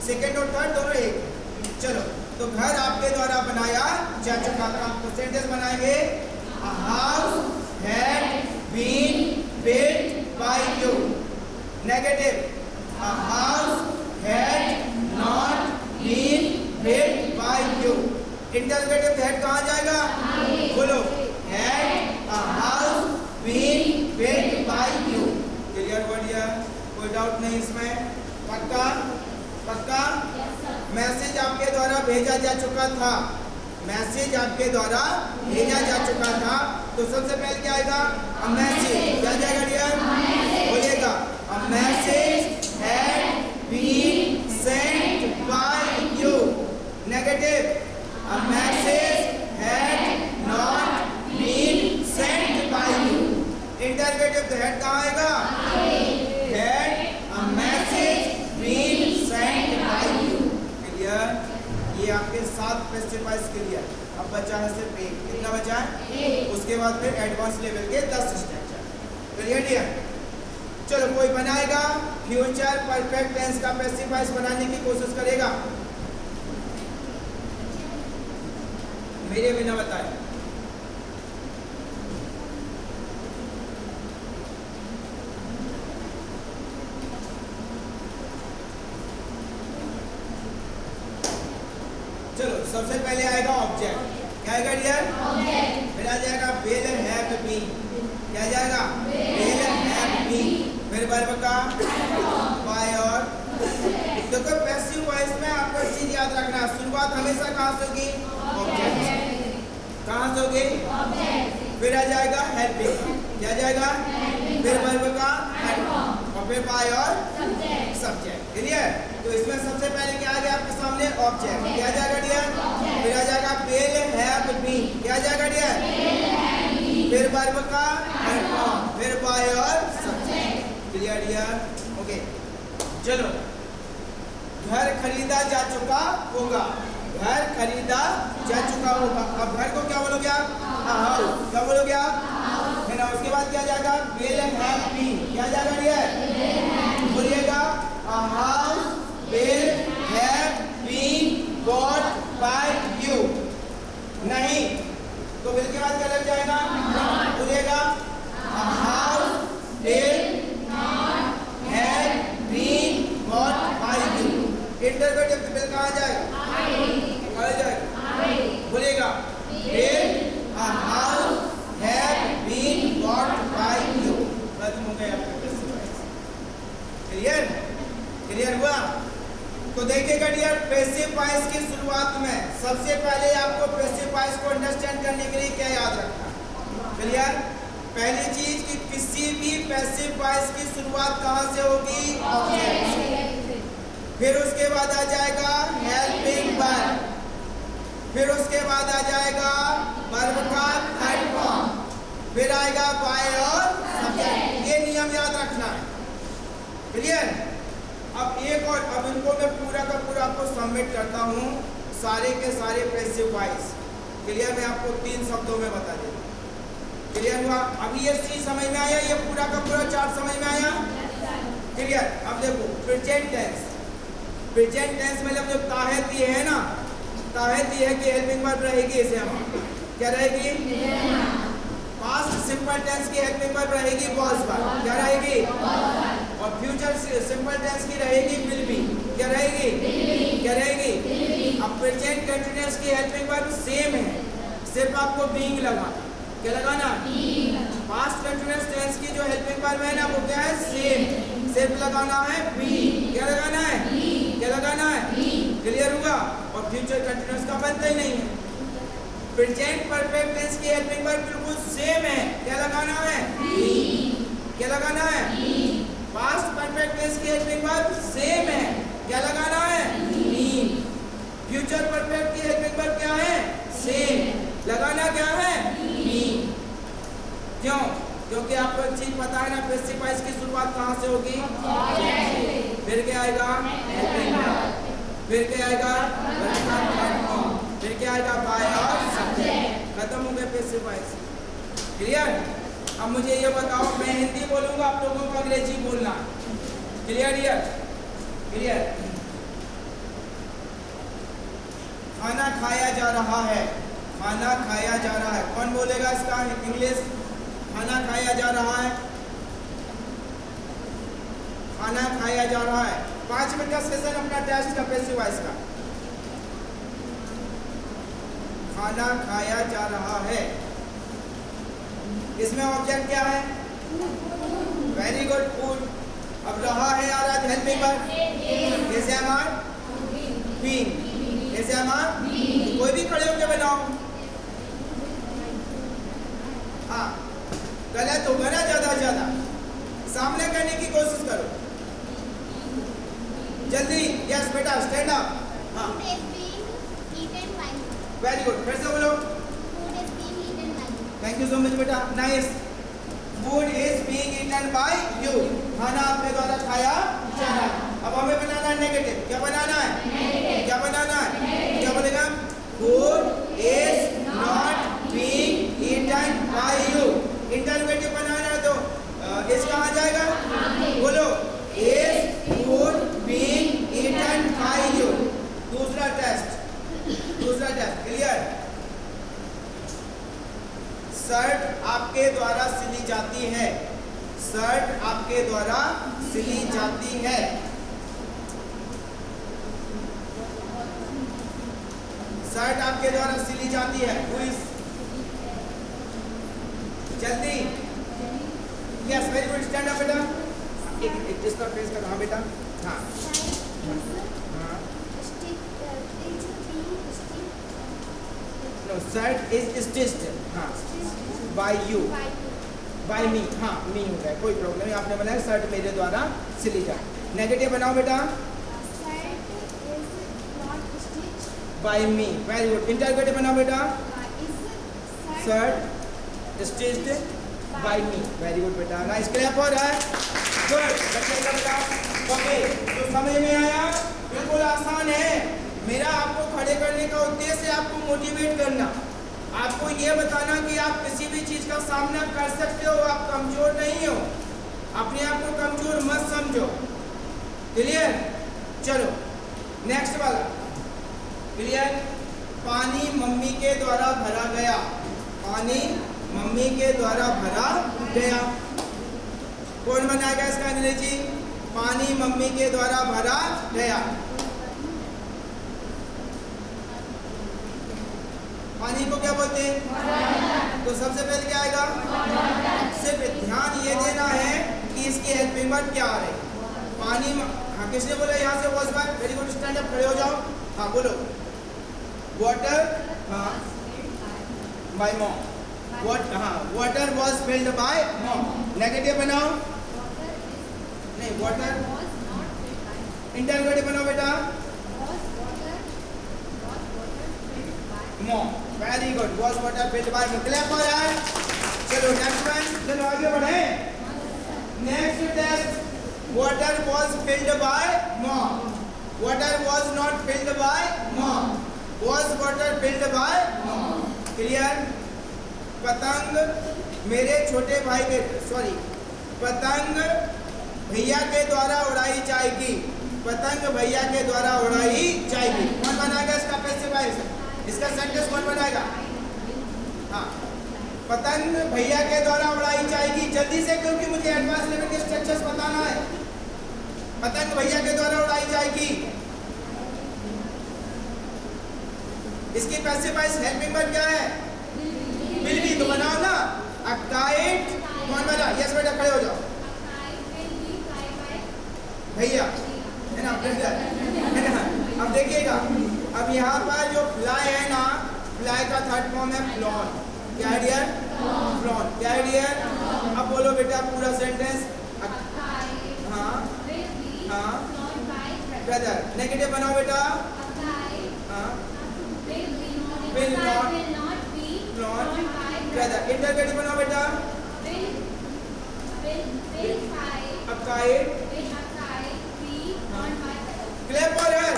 सेकेंड और थर्ड दोनों एक। चलो, तो घर आपके द्वारा बनाया जा चुका था। तो सेंटेंस बनाएंगे, a house had been built by you. Negative, a house had not been built by you. Interrogative, had कहाँ जाएगा? बोलो, had a house been built by you. Clear word here? कोई डाउट नहीं इसमें? पक्का? पक्का? मैसेज आपके द्वारा भेजा जा चुका था। मैसेज आपके द्वारा भेजा जा चुका था, तो सबसे पहले क्या आएगा? A message. क्या जाएगा डियर? बोलिएगा, a message had been sent by you. Negative, a message had not been sent by you. Interrogative, तो हेड कहाँ आएगा? Had a message been sent by you. Clear? ये आपके 7 स्पेसिफाइज क्लियर। अब बचा है सिर्फ एक। कितना बचा है? उसके बाद फिर एडवांस लेवल के 10 स्ट्रक्चर। Clear dear? चलो, कोई बनाएगा फ्यूचर परफेक्ट टेंस का स्पेसिफाइज बनाने की कोशिश करेगा? मेरे बिना बताए। चलो, सबसे पहले आएगा ऑब्जेक्ट। क्या आएगा डियर? ऑब्जेक्ट। फिर आ जाएगा विल हैव बीन। क्या जाएगा? Will have been. फिर वर्ब का बाय और। देखो, पैसिव वॉइस में आपको एक चीज याद रखना है, शुरुआत हमेशा कहाँ से होगी? ऑब्जेक्ट। कहाँ से होगी? ऑब्जेक्ट। फिर आ जाएगा हैव बीन। क्या जाएगा? फिर वर्ब का और फिर बाय और सब्जेक्ट। क्लियर? तो इसमें सबसे पहले क्या आ गया आपके सामने? ऑब्जेक्ट। क्या जाएगा डियर? फिर आ जाएगा विल हैव बीन। क्या जाएगा डियर? फिर वर्ब का फिर बाय और सब्जेक्ट। Clear dear? ओके, चलो, घर खरीदा जा चुका होगा। घर खरीदा जा चुका होगा। अब घर को क्या बोलोगे आप? हाउस। क्या बोलोगे आप? है ना? उसके बाद क्या जाएगा? Will have been. क्या जाएगा डियर? बोलिएगा, a house will have been bought by you. नहीं, तो बिल के बाद क्या लग जाएगा? बोलिएगा, a house will have been bought by you. Interrogative bill कहाँ जाएगा? कहाँ जाएगा? बोलिएगा, will a house have been bought by you. खत्म हो गया आपका। क्लियर? क्लियर हुआ? तो देखिएगा डियर, पैसिव वॉइस की शुरुआत में सबसे पहले आपको पैसिव वॉइस को अंडरस्टैंड करने के लिए क्या याद रखना है? क्लियर? पहली चीज कि किसी भी पैसिव वॉइस की शुरुआत कहाँ से होगी? ऑब्जेक्ट से। फिर उसके बाद आ जाएगा हेल्पिंग वर्ब, फिर उसके बाद आ जाएगा वर्ब का थर्ड फॉर्म, फिर आएगा बाय और सब्जेक्ट। ये नियम याद रखना है। क्लियर? अब एक और, अब इनको मैं पूरा का पूरा आपको सबमिट करता हूँ, सारे के सारे पैसिव वॉइस। क्लियर? मैं आपको 3 शब्दों में बता देता हूँ। क्लियर हुआ? अभी ये चीज समझ में आया? ये पूरा का पूरा चार्ट समझ में आया? क्लियर? अब देखो प्रेजेंट टेंस। प्रेजेंट टेंस मतलब जो ताहती है ना, ताहती है कि हेल्पिंग वर्ब रहेगी, इसे हम क्या रहेगी? पास्ट सिंपल टेंस की हेल्पिंग वर्ब रहेगी वॉज वर्ब, क्या रहेगी? और फ्यूचर सिंपल टेंस की रहेगी विल बी, क्या रहेगी? क्या रहेगी? अब प्रेजेंट कंटीन्यूअस की हेल्पिंग वर्ब सेम है, सिर्फ आपको बीइंग लगाना। क्या लगाना? पास्ट कंटीन्यूअस टेंस की जो हेल्पिंग वर्ब है ना, वो क्या है? सेम, सिर्फ लगाना है बी। क्या लगाना है? क्या लगाना है? क्लियर हुआ? और फ्यूचर कंटीन्यूअस का बनता ही नहीं है। प्रेजेंट परफेक्ट टेंस की हेल्पिंग वर्ब बिल्कुल सेम है, क्या लगाना है? क्या लगाना है? पास्ट परफेक्ट टेंस की हेल्पिंग वर्ब सेम है, क्या लगाना है? फ्यूचर परफेक्ट की हेल्पिंग वर्ब क्या है? सेम, लगाना क्या है? क्यों? क्योंकि आपको एक चीज पता है ना, पैसिव वॉइस की शुरुआत कहाँ से होगी? फिर क्या आएगा? फिर क्या आएगा? फिर क्या आएगा? बाय और सब्जेक्ट। खत्म हो गए पैसिव वॉइस। क्लियर? अब मुझे ये बताओ, मैं हिंदी बोलूंगा, आप लोगों को अंग्रेजी बोलना। क्लियर? क्लियर? खाना खाया जा रहा है, खाना खाया जा रहा है। कौन बोलेगा इसका इंग्लिश? खाना खाया जा रहा है, खाना खाया जा रहा है। 5 मिनट का सेशन अपना टेस्ट का पैसिव वॉइस का। खाना खाया जा रहा है, इसमें ऑब्जेक्ट क्या है? Very good, food. अब रहा है यार आज हेल्पिंग वर्ब, कैसे हमार? बीइंग, कैसे हमार? कोई भी खड़े होकर बनाओ। हाँ, गलत होगा ना ज्यादा, सामने करने की कोशिश करो जल्दी। यस बेटा, स्टैंड अप। हाँ, वेरी गुड, फिर से बोलो। थैंक यू सो मच बेटा, nice. Food is being eaten by you, खाना आपके द्वारा खाया जा रहा है। अब हमें बनाना है नेगेटिव। क्या बनाना है? क्या बनाना है? क्या बोलेगा? Food is not being eaten by you. Interrogative बनाना है तो इस कहाँ जाएगा? बोलो, is food being eaten by you. दूसरा टेस्ट। क्लियर? शर्ट आपके द्वारा सिली जाती है, शर्ट आपके द्वारा सिली जाती है। शर्ट आपके द्वारा सिली जाती है। जल्दी। Yes, very good, stand up बेटा। एक जिसका फेस कर। हाँ बेटा, हाँ हाँ। नो, शर्ट इज स्टिच्ड, हाँ, बाय यू, बाय मी। हाँ, मी हो गया, कोई प्रॉब्लम नहीं। आपने बनाया शर्ट मेरे द्वारा सिली जाए। नेगेटिव बनाओ बेटा। बाय मी, वेरी गुड। इंटररोगेटिव बनाओ बेटा। शर्ट स्टिच्ड बाय मी, वेरी गुड बेटा, नाइस। क्लैप हो रहा है, गुड। बेटा ओके, तो समझ में आया? बिल्कुल आसान है। मेरा आपको खड़े करने का उद्देश्य आपको मोटिवेट करना, आपको ये बताना कि आप किसी भी चीज का सामना कर सकते हो, आप कमजोर नहीं हो, अपने आप को कमजोर मत समझो। क्लियर? चलो नेक्स्ट वाला। क्लियर? पानी मम्मी के द्वारा भरा गया, पानी मम्मी के द्वारा भरा गया। कौन बनाएगा इसका अंग्रेजी? पानी मम्मी के द्वारा भरा गया। पानी को क्या बोलते हैं? तो सबसे पहले क्या आएगा? सिर्फ ध्यान ये देना है कि इसकी हेल्पिंग वर्ब क्या आ रही है। पानी में, हाँ किसने बोला यहाँ से was by? Very good, stand up, खड़े हो जाओ। हाँ बोलो, वाटर, हाँ by mom, water was filled by mom. Negative बनाओ, नहीं वाटर, इंटरगेटिव बनाओ बेटा, mom. Very good, was water filled by mom. Clap for her. चलो नेक्स्ट वन, चलो आगे बढ़े। Next test, water was filled by mom, water was not filled by mom, was water filled by mom। Clear? पतंग मेरे छोटे भाई के, sorry, पतंग भैया के द्वारा उड़ाई जाएगी, पतंग भैया के द्वारा उड़ाई जाएगी। कौन बनाएगा इसका पैसिव वॉइस? इसका सेंटेंस कौन बनाएगा? हाँ, पतंग भैया के द्वारा उड़ाई जाएगी। जल्दी से, क्योंकि मुझे एडवांस लेवल के स्ट्रक्चर्स बताना है। पतंग भैया के द्वारा उड़ाई जाएगी। इसकी पैसिव वॉइस हेल्पिंग वर्ब क्या है? Will be. तो बनाओ ना, अ काइट। कौन बना? यस बेटा, खड़े हो जाओ। भैया है ना, है ना। अब देखिएगा, अब यहाँ पर जो फ्लाई है ना, फ्लाई का थर्ड फॉर्म है फ्लॉन। क्या है डियर? फ्लॉन। क्या है डियर? अब बोलो बेटा पूरा सेंटेंस। हाँ हाँ ब्रदर। नेगेटिव बनाओ बेटा। हाँ, will not be flown brother। Interrogative बनाओ बेटा। a kite be flown by brother। Clap for her.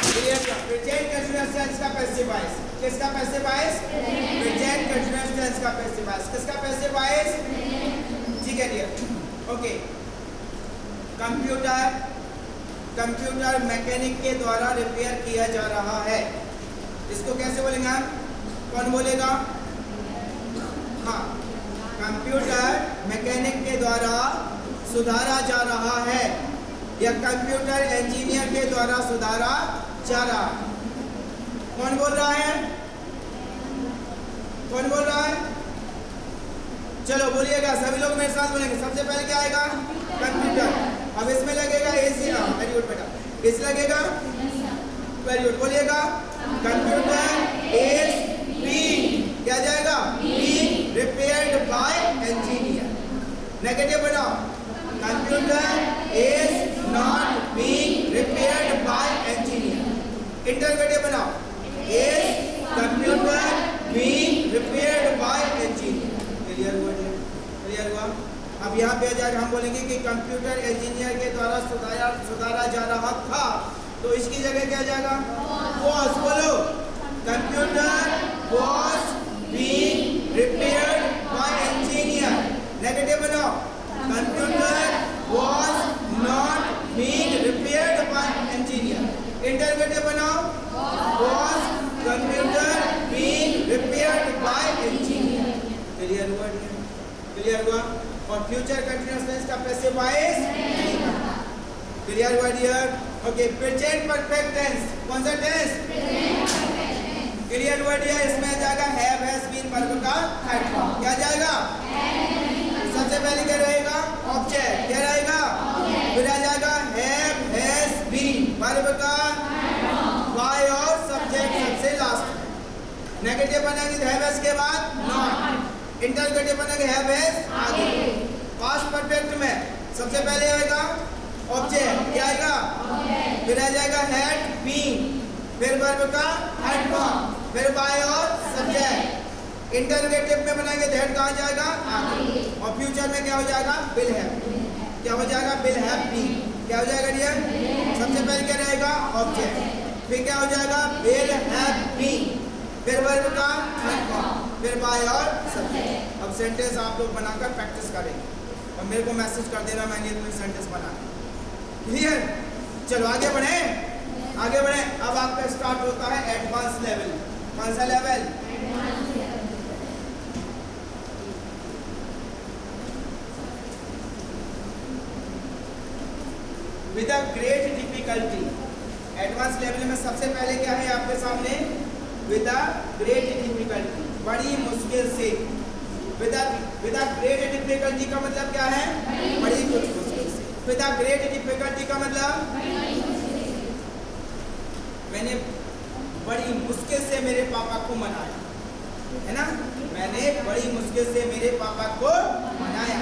Present continuous tense का पैसिव वॉइस। किसका passive voice? Present continuous tense का पैसिव वॉइस। किसका पैसिव वॉइस? ठीक है डियर, ओके। कंप्यूटर मैकेनिक के द्वारा रिपेयर किया जा रहा है। इसको कैसे बोलेंगे हम? कौन बोलेगा? हाँ, कंप्यूटर मैकेनिक के द्वारा सुधारा जा रहा है, या कंप्यूटर इंजीनियर के द्वारा सुधारा जा रहा। कौन बोल रहा है? कौन बोल रहा है? चलो बोलिएगा, सभी लोग मेरे साथ बोलेंगे। सबसे पहले क्या आएगा? कंप्यूटर। अब इसमें लगेगा एसी। वेरी गुड बेटा, इस लगेगा। वेरी गुड, बोलिएगा। कंप्यूटर इज बीइंग, क्या जाएगा? Being repaired by engineer. Negative बनाओ, computer is not being repaired by engineer. Interrogative बनाओ, is computer being repaired by engineer. Clear हुआ? क्लियर हुआ? अब यहाँ पे जाकर हम बोलेंगे कि कंप्यूटर इंजीनियर के द्वारा सुधारा जा रहा था, तो इसकी जगह क्या जाएगा? वॉज। बोलो, computer was being repaired by engineer. Negative बनाओ, computer was not being repaired by engineer. Interrogative बनाओ, was computer being repaired by engineer. Clear हुआ? क्लियर हुआ? और फ्यूचर कंटीन्यूअस टेंस का पैसिव वॉइस। क्लियर हुआ dear? Okay, present perfect tense. कौन सा tense? Clear हुआ डियर? इसमें जाएगा हैव हैज बीन वर्ब का थर्ड फॉर्म। क्या जाएगा? सबसे पहले क्या रहेगा? ऑब्जेक्ट। क्या रहेगा? फिर आ जाएगा हैव हैज बीन वर्ब का बाय और सब्जेक्ट सबसे लास्ट। नेगेटिव बनेंगे हैव हैज के बाद नॉट। इंटरगेटिव बनेंगे हैव हैज आगे। पास्ट परफेक्ट में सबसे पहले आएगा ऑब्जेक्ट। क्या आएगा? फिर आ जाएगा हैड बीन, फिर वर्ब का थर्ड फॉर्म, फिर बाय और सब्जेक्ट। इंटरगेटिव में बनाएंगे दैट कहाँ जाएगा? आगे। और फ्यूचर में क्या हो जाएगा? Will have. क्या हो जाएगा? Will have been. क्या हो जाएगा डियर? सबसे पहले क्या रहेगा? ऑब्जेक्ट। फिर क्या हो जाएगा? विल हैव बीन, फिर वर्ब का थर्ड फॉर्म, फिर बाय और सब्जेक्ट। अब सेंटेंस आप लोग बनाकर प्रैक्टिस करेंगे और मेरे को मैसेज कर देना, मैंने तुम्हें सेंटेंस बनाना। क्लियर? चलो आगे बढ़े, आगे बढ़े। अब आपका स्टार्ट होता है एडवांस लेवल। कौन सा level? With a great difficulty. Advance level में सबसे पहले क्या है आपके सामने? विद अ ग्रेट डिफिकल्टी, बड़ी मुश्किल से। विद अ ग्रेट डिफिकल्टी का मतलब क्या है? बड़ी मुश्किल। द ग्रेट डिफिकल्टी का मतलब मैंने बड़ी मुश्किल से मेरे पापा को मनाया, है ना। मैंने बड़ी मुश्किल से मेरे पापा को मनाया।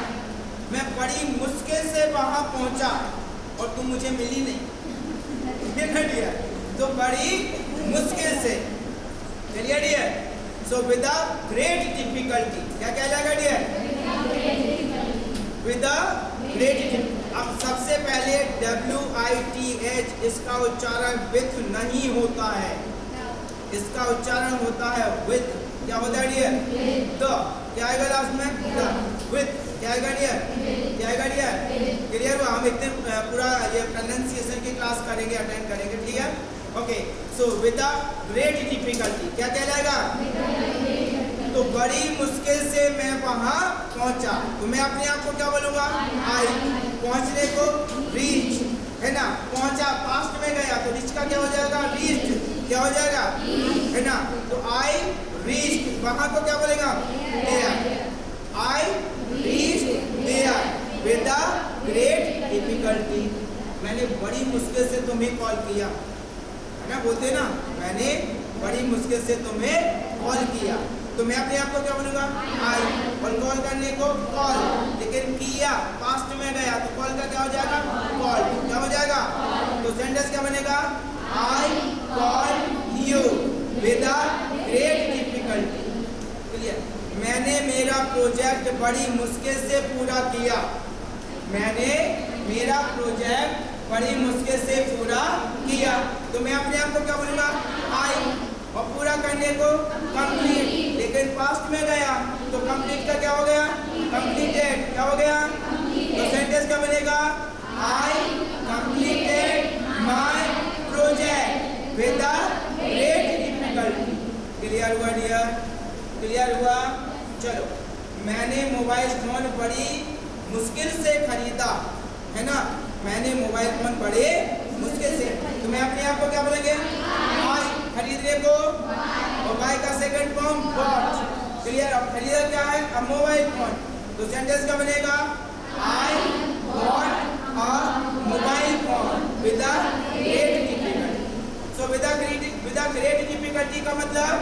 मैं बड़ी मुश्किल से वहां पहुंचा और तुम मुझे मिली नहीं, डियर। तो बड़ी मुश्किल से, चलिए dear. So with a great difficulty, क्या कहलाएगा डियर? With a great. अब सबसे पहले WITH इसका उच्चारण विथ नहीं होता है, इसका उच्चारण होता है विथ। क्या होता है डियर? द। क्या आएगा लास्ट में? द। विथ क्या आएगा डियर? क्या आएगा डियर? क्लियर हुआ? हम एक दिन पूरा ये प्रोनाउंसिएशन की क्लास करेंगे, अटेंड करेंगे, ठीक है। Okay, so with a great difficulty क्या कहलाएगा? तो बड़ी मुश्किल से मैं वहां पहुंचा, तो मैं अपने आप को क्या बोलूंगा? आई। पहुंचने को रीच, है ना। पहुंचा पास्ट में गया तो रीच का क्या हो जाएगा? रीच्ड। क्या हो जाएगा? है ना। तो आई रीच्ड, वहां को क्या बोलेगा? There. I reached there with a great difficulty. मैंने बड़ी मुश्किल से तुम्हें कॉल किया, है ना। बोलते ना, मैंने बड़ी मुश्किल से तुम्हें कॉल किया, तो मैं अपने आप को क्या बोलूंगा? आई। और कॉल करने को कॉल, लेकिन किया पास्ट में गया तो कॉल का क्या हो जाएगा? कॉल। क्या हो जाएगा? तो सेंटेंस क्या बनेगा? I call you with a great difficulty. Clear? मैंने मेरा प्रोजेक्ट बड़ी मुश्किल से पूरा किया। मैंने मेरा प्रोजेक्ट बड़ी मुश्किल से पूरा किया, तो मैं अपने आप को क्या बोलूंगा? आई। और पूरा करने को कंप्लीट, लेकिन पास्ट में गया तो कंप्लीट का क्या हो गया? कंप्लीटेड। क्या हो गया? तो सेंटेंस क्या बनेगा? I completed my project with a great difficulty. Clear हुआ डियर? क्लियर हुआ? चलो, मैंने मोबाइल फोन बड़ी मुश्किल से खरीदा, है ना। मैंने मोबाइल फोन बड़े मुश्किल से, तो मैं अपने आप को क्या बोलेंगे? आई। खरीदने को और बाय का सेकंड फॉर्म बॉट। क्लियर? अब खरीदा क्या है? अब मोबाइल फोन, तो सेंटेंस क्या बनेगा? I bought a mobile phone with a great difficulty. So with a great difficulty का मतलब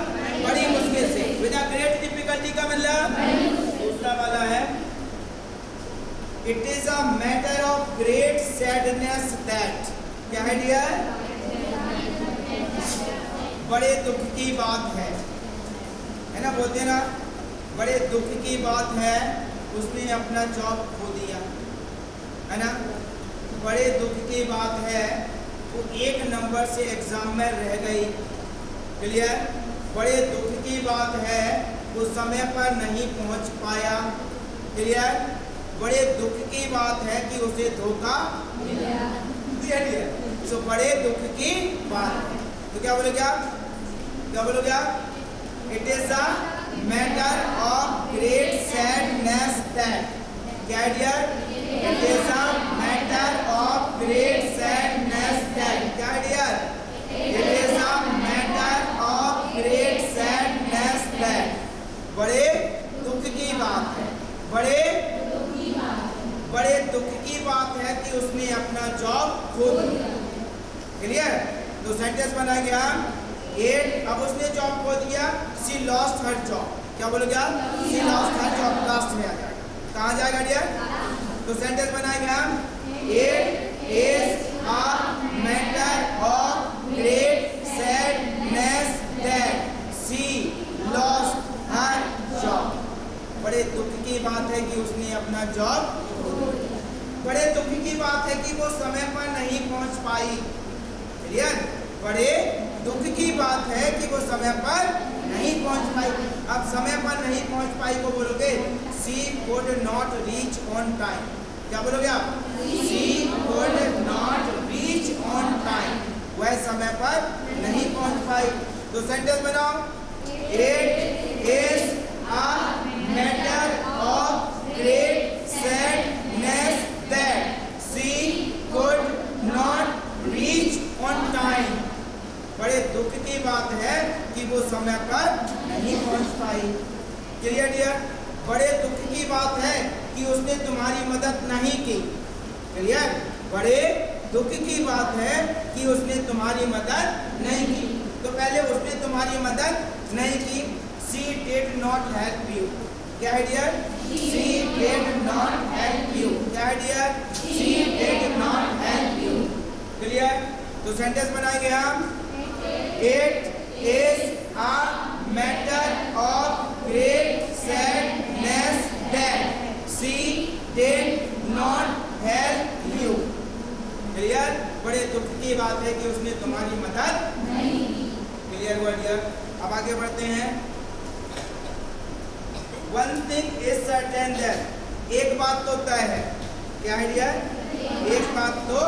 बड़ी मुश्किल से। विद अ ग्रेट डिफिकल्टी का मतलब दूसरा वाला है, it is a matter of great sadness that. क्या है डियर? बड़े दुख की बात है ना। बोलते हैं ना, बड़े दुख की बात है उसने अपना जॉब खो दिया, है ना। बड़े दुख की बात है वो 1 नंबर से एग्जाम में रह गई। क्लियर? बड़े दुख की बात है वो समय पर नहीं पहुंच पाया। क्लियर? बड़े दुख की बात है कि उसे धोखा मिला। सो बड़े दुख की बात है, तो क्या बोलोगे आप? क्या बोलोगे आप? It is a matter of great sadness that. क्या dear? It is a matter of great sadness that. क्या dear? It is a matter of great sadness that. बड़े दुख की बात है, बड़े दुख की बात है कि उसने अपना जॉब खो दिया। क्लियर? तो सेंटेंस बना गया एट। अब उसने जॉब खो दिया, शी लॉस्ट हर जॉब। क्या बोलोगे आप? She lost her job last में आ जाएगा। कहाँ जाएगा डियर? तो सेंटेंस बना गया it is a matter of great sadness that she lost her job. बड़े दुख की बात है कि उसने अपना जॉब, बड़े दुख की बात है कि वो समय पर नहीं पहुंच पाई। क्लियर? बड़े दुख की बात है कि वो समय पर नहीं पहुंच पाई। अब समय पर नहीं पहुंच पाई को बोलोगे she could not reach on time। क्या बोलोगे आप? She could not reach on time। वह समय पर नहीं पहुंच पाई। तो सेंटेंस बनाओ it is a matter of great sadness that she could not reach on time। बड़े दुख की बात है कि वो समय पर नहीं पहुंच पाई। Clear dear? बड़े दुख की बात है कि उसने तुम्हारी मदद नहीं की। क्लियर? बड़े दुख की बात है कि उसने तुम्हारी मदद नहीं की। तो पहले उसने तुम्हारी मदद नहीं की। She did not help you. क्या है dear? She did not help you. क्या है dear? She did not help you. Clear? तो सेंटेंस बनाएंगे हम। It is a matter of great sadness that she did not help you. Clear? बड़े दुख की बात है कि उसने तुम्हारी मदद नहीं की। क्लियर हुआ डियर? अब आगे बढ़ते हैं। One thing is certain that एक बात तो तय है। क्या है डियर? एक बात तो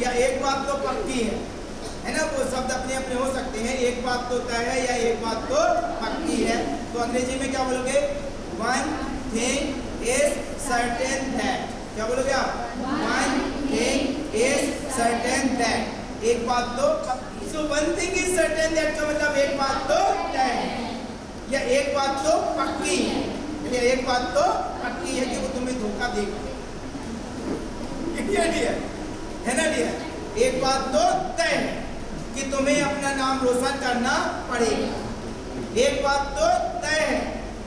या एक बात तो पक्की है ना? वो शब्द अपने अपने हो सकते हैं। एक बात तो तय है या एक बात तो पक्की है। तो अंग्रेजी में क्या बोलोगे? One thing is certain that। क्या बोलोगे आप? One thing is certain that। एक बात तो so one thing is certain that का मतलब एक बात तो तय है या एक बात तो पक्की है। या एक बात तो पक्की है कि वो तुम्हें धोखा देगा। है ना डियर? एक बात तो तय है कि तुम्हें अपना नाम रोशन करना पड़ेगा। एक बात तो तय है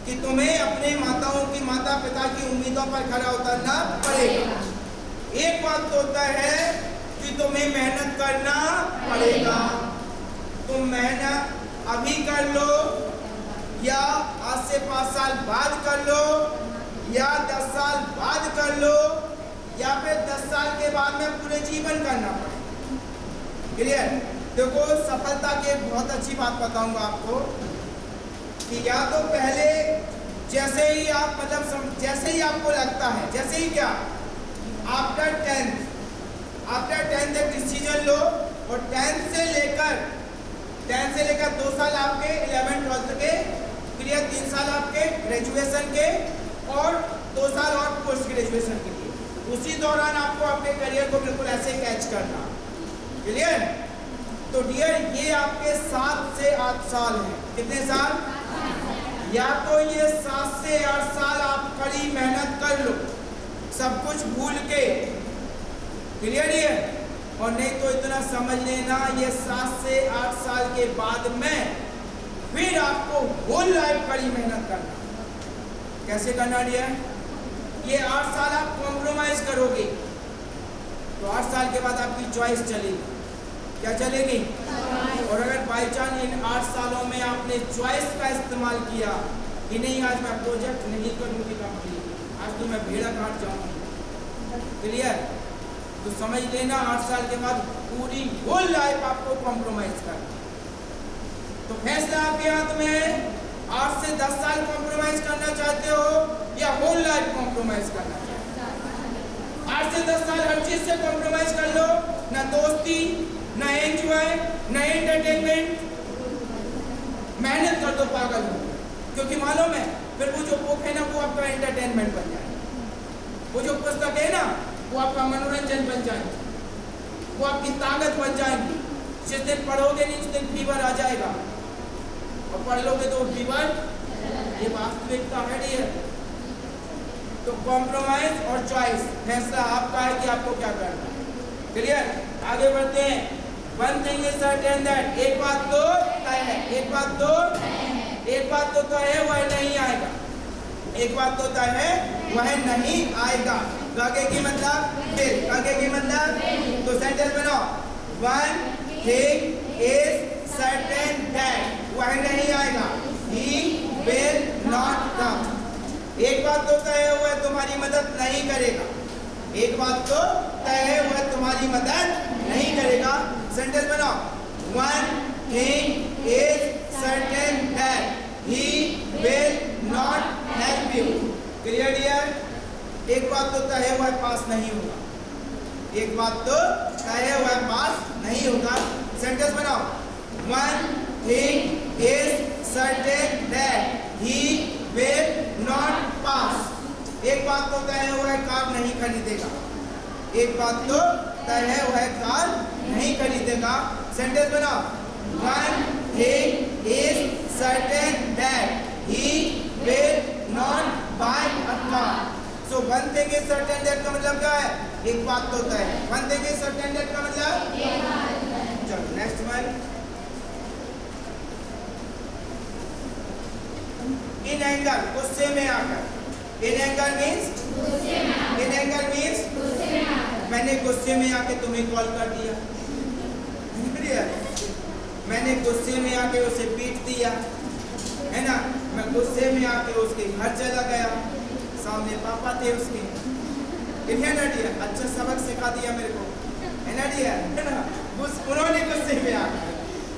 कि तुम्हें अपने माता पिता की उम्मीदों पर खरा उतरना पड़ेगा। एक बात तो तय है कि तुम्हें मेहनत करना पड़ेगा। तुम मेहनत अभी कर लो या आज से 5 साल बाद कर लो या 10 साल बाद कर लो या फिर 10 साल के बाद में पूरे जीवन करना पड़ेगा। क्लियर? देखो सफलता की एक बहुत अच्छी बात बताऊंगा आपको कि या तो पहले जैसे ही आप जैसे ही आपको लगता है, जैसे ही क्या आफ्टर 10th एक डिसीजन लो और 10th से लेकर 2 साल आपके 11th 12th के, फिर 3 साल आपके ग्रेजुएशन के और 2 साल और पोस्ट ग्रेजुएशन के लिए। उसी दौरान आपको अपने करियर को बिल्कुल ऐसे कैच करना। क्लियर? तो डियर ये आपके 7 से 8 साल हैं। कितने साल? या तो ये 7 से 8 साल आप कड़ी मेहनत कर लो सब कुछ भूल के। क्लियर है? और नहीं तो इतना समझ लेना ये 7 से 8 साल के बाद में फिर आपको होल लाइफ कड़ी मेहनत करना। कैसे करना डियर? ये 8 साल आप कॉम्प्रोमाइज करोगे तो 8 साल के बाद आपकी चॉइस चलेगी। क्या चलेगी? और अगर बाई चांस इन 8 सालों में आपने चॉइस का इस्तेमाल किया कि नहीं आज मैं प्रोजेक्ट नहीं करूंगी कंप्लीट, आज तो मैं भेड़ा काट जाऊंगी। क्लियर? तो समझ लेना 8 साल के बाद पूरी होल लाइफ आपको कॉम्प्रोमाइज करना। तो फैसला आपके हाथ में है। 8 से 10 साल कॉम्प्रोमाइज करना चाहते हो या होल लाइफ कॉम्प्रोमाइज करना चाहते हो? 8 से 10 साल हर चीज से कॉम्प्रोमाइज कर लो, ना दोस्ती, ना एंजॉय, ना एंटरटेनमेंट। मेहनत कर दो पागल हो, क्योंकि मालूम है फिर वो जो बुक है ना वो आपका एंटरटेनमेंट बन जाएगा। वो जो पुस्तक है ना वो आपका मनोरंजन बन जाएगी, वो आपकी ताकत बन जाएगी। जिस दिन पढ़ोगे नहीं उस दिन फीवर आ जाएगा और पढ़ लोगे तो फीवर, ये वास्तविकता है डियर। तो कॉम्प्रोमाइज और चॉइस फैसला आपका है कि आपको क्या करना है। क्लियर? आगे बढ़ते हैं। One thing is certain that एक बात तो तय है। एक बात तो तय है वह नहीं आएगा। एक बात तो तय है वह नहीं आएगा। आगे की मतलब फिर, आगे की मतलब तो सेंटेंस बनाओ। One thing is certain that वह नहीं आएगा। ही विल नॉट कम। एक बात तो तय है वह तुम्हारी मदद नहीं करेगा। एक बात तो तय है वह तुम्हारी मदद नहीं करेगा। सेंटेंस बनाओ। One thing is certain that he will not help you. Clear dear? एक बात तो तय है वह पास नहीं होगा। एक बात तो तय है वह पास नहीं होगा। सेंटेंस बनाओ। One thing is certain that he will not pass. एक बात तो तय है वह कार नहीं खरीदेगा। एक बात तो तय है वह कार नहीं खरीदेगा। सेंटेंस बनाओ। One thing is certain that he will not buy a car. So one thing is certain that का मतलब क्या है? एक बात तो तय है। One thing is certain that का मतलब चलो नेक्स्ट वन। इन एंगर, गुस्से में आकर। इन एंगर मींस मैंने गुस्से में आके तुम्हें कॉल कर दिया, मैंने गुस्से में आके उसे पीट दिया, है ना। मैं गुस्से में आके उसके घर चला गया, सामने पापा थे उसके, है ना डियर। अच्छा सबक सिखा दिया मेरे को, है ना डियर, है ना। उन्होंने गुस्से में आकर,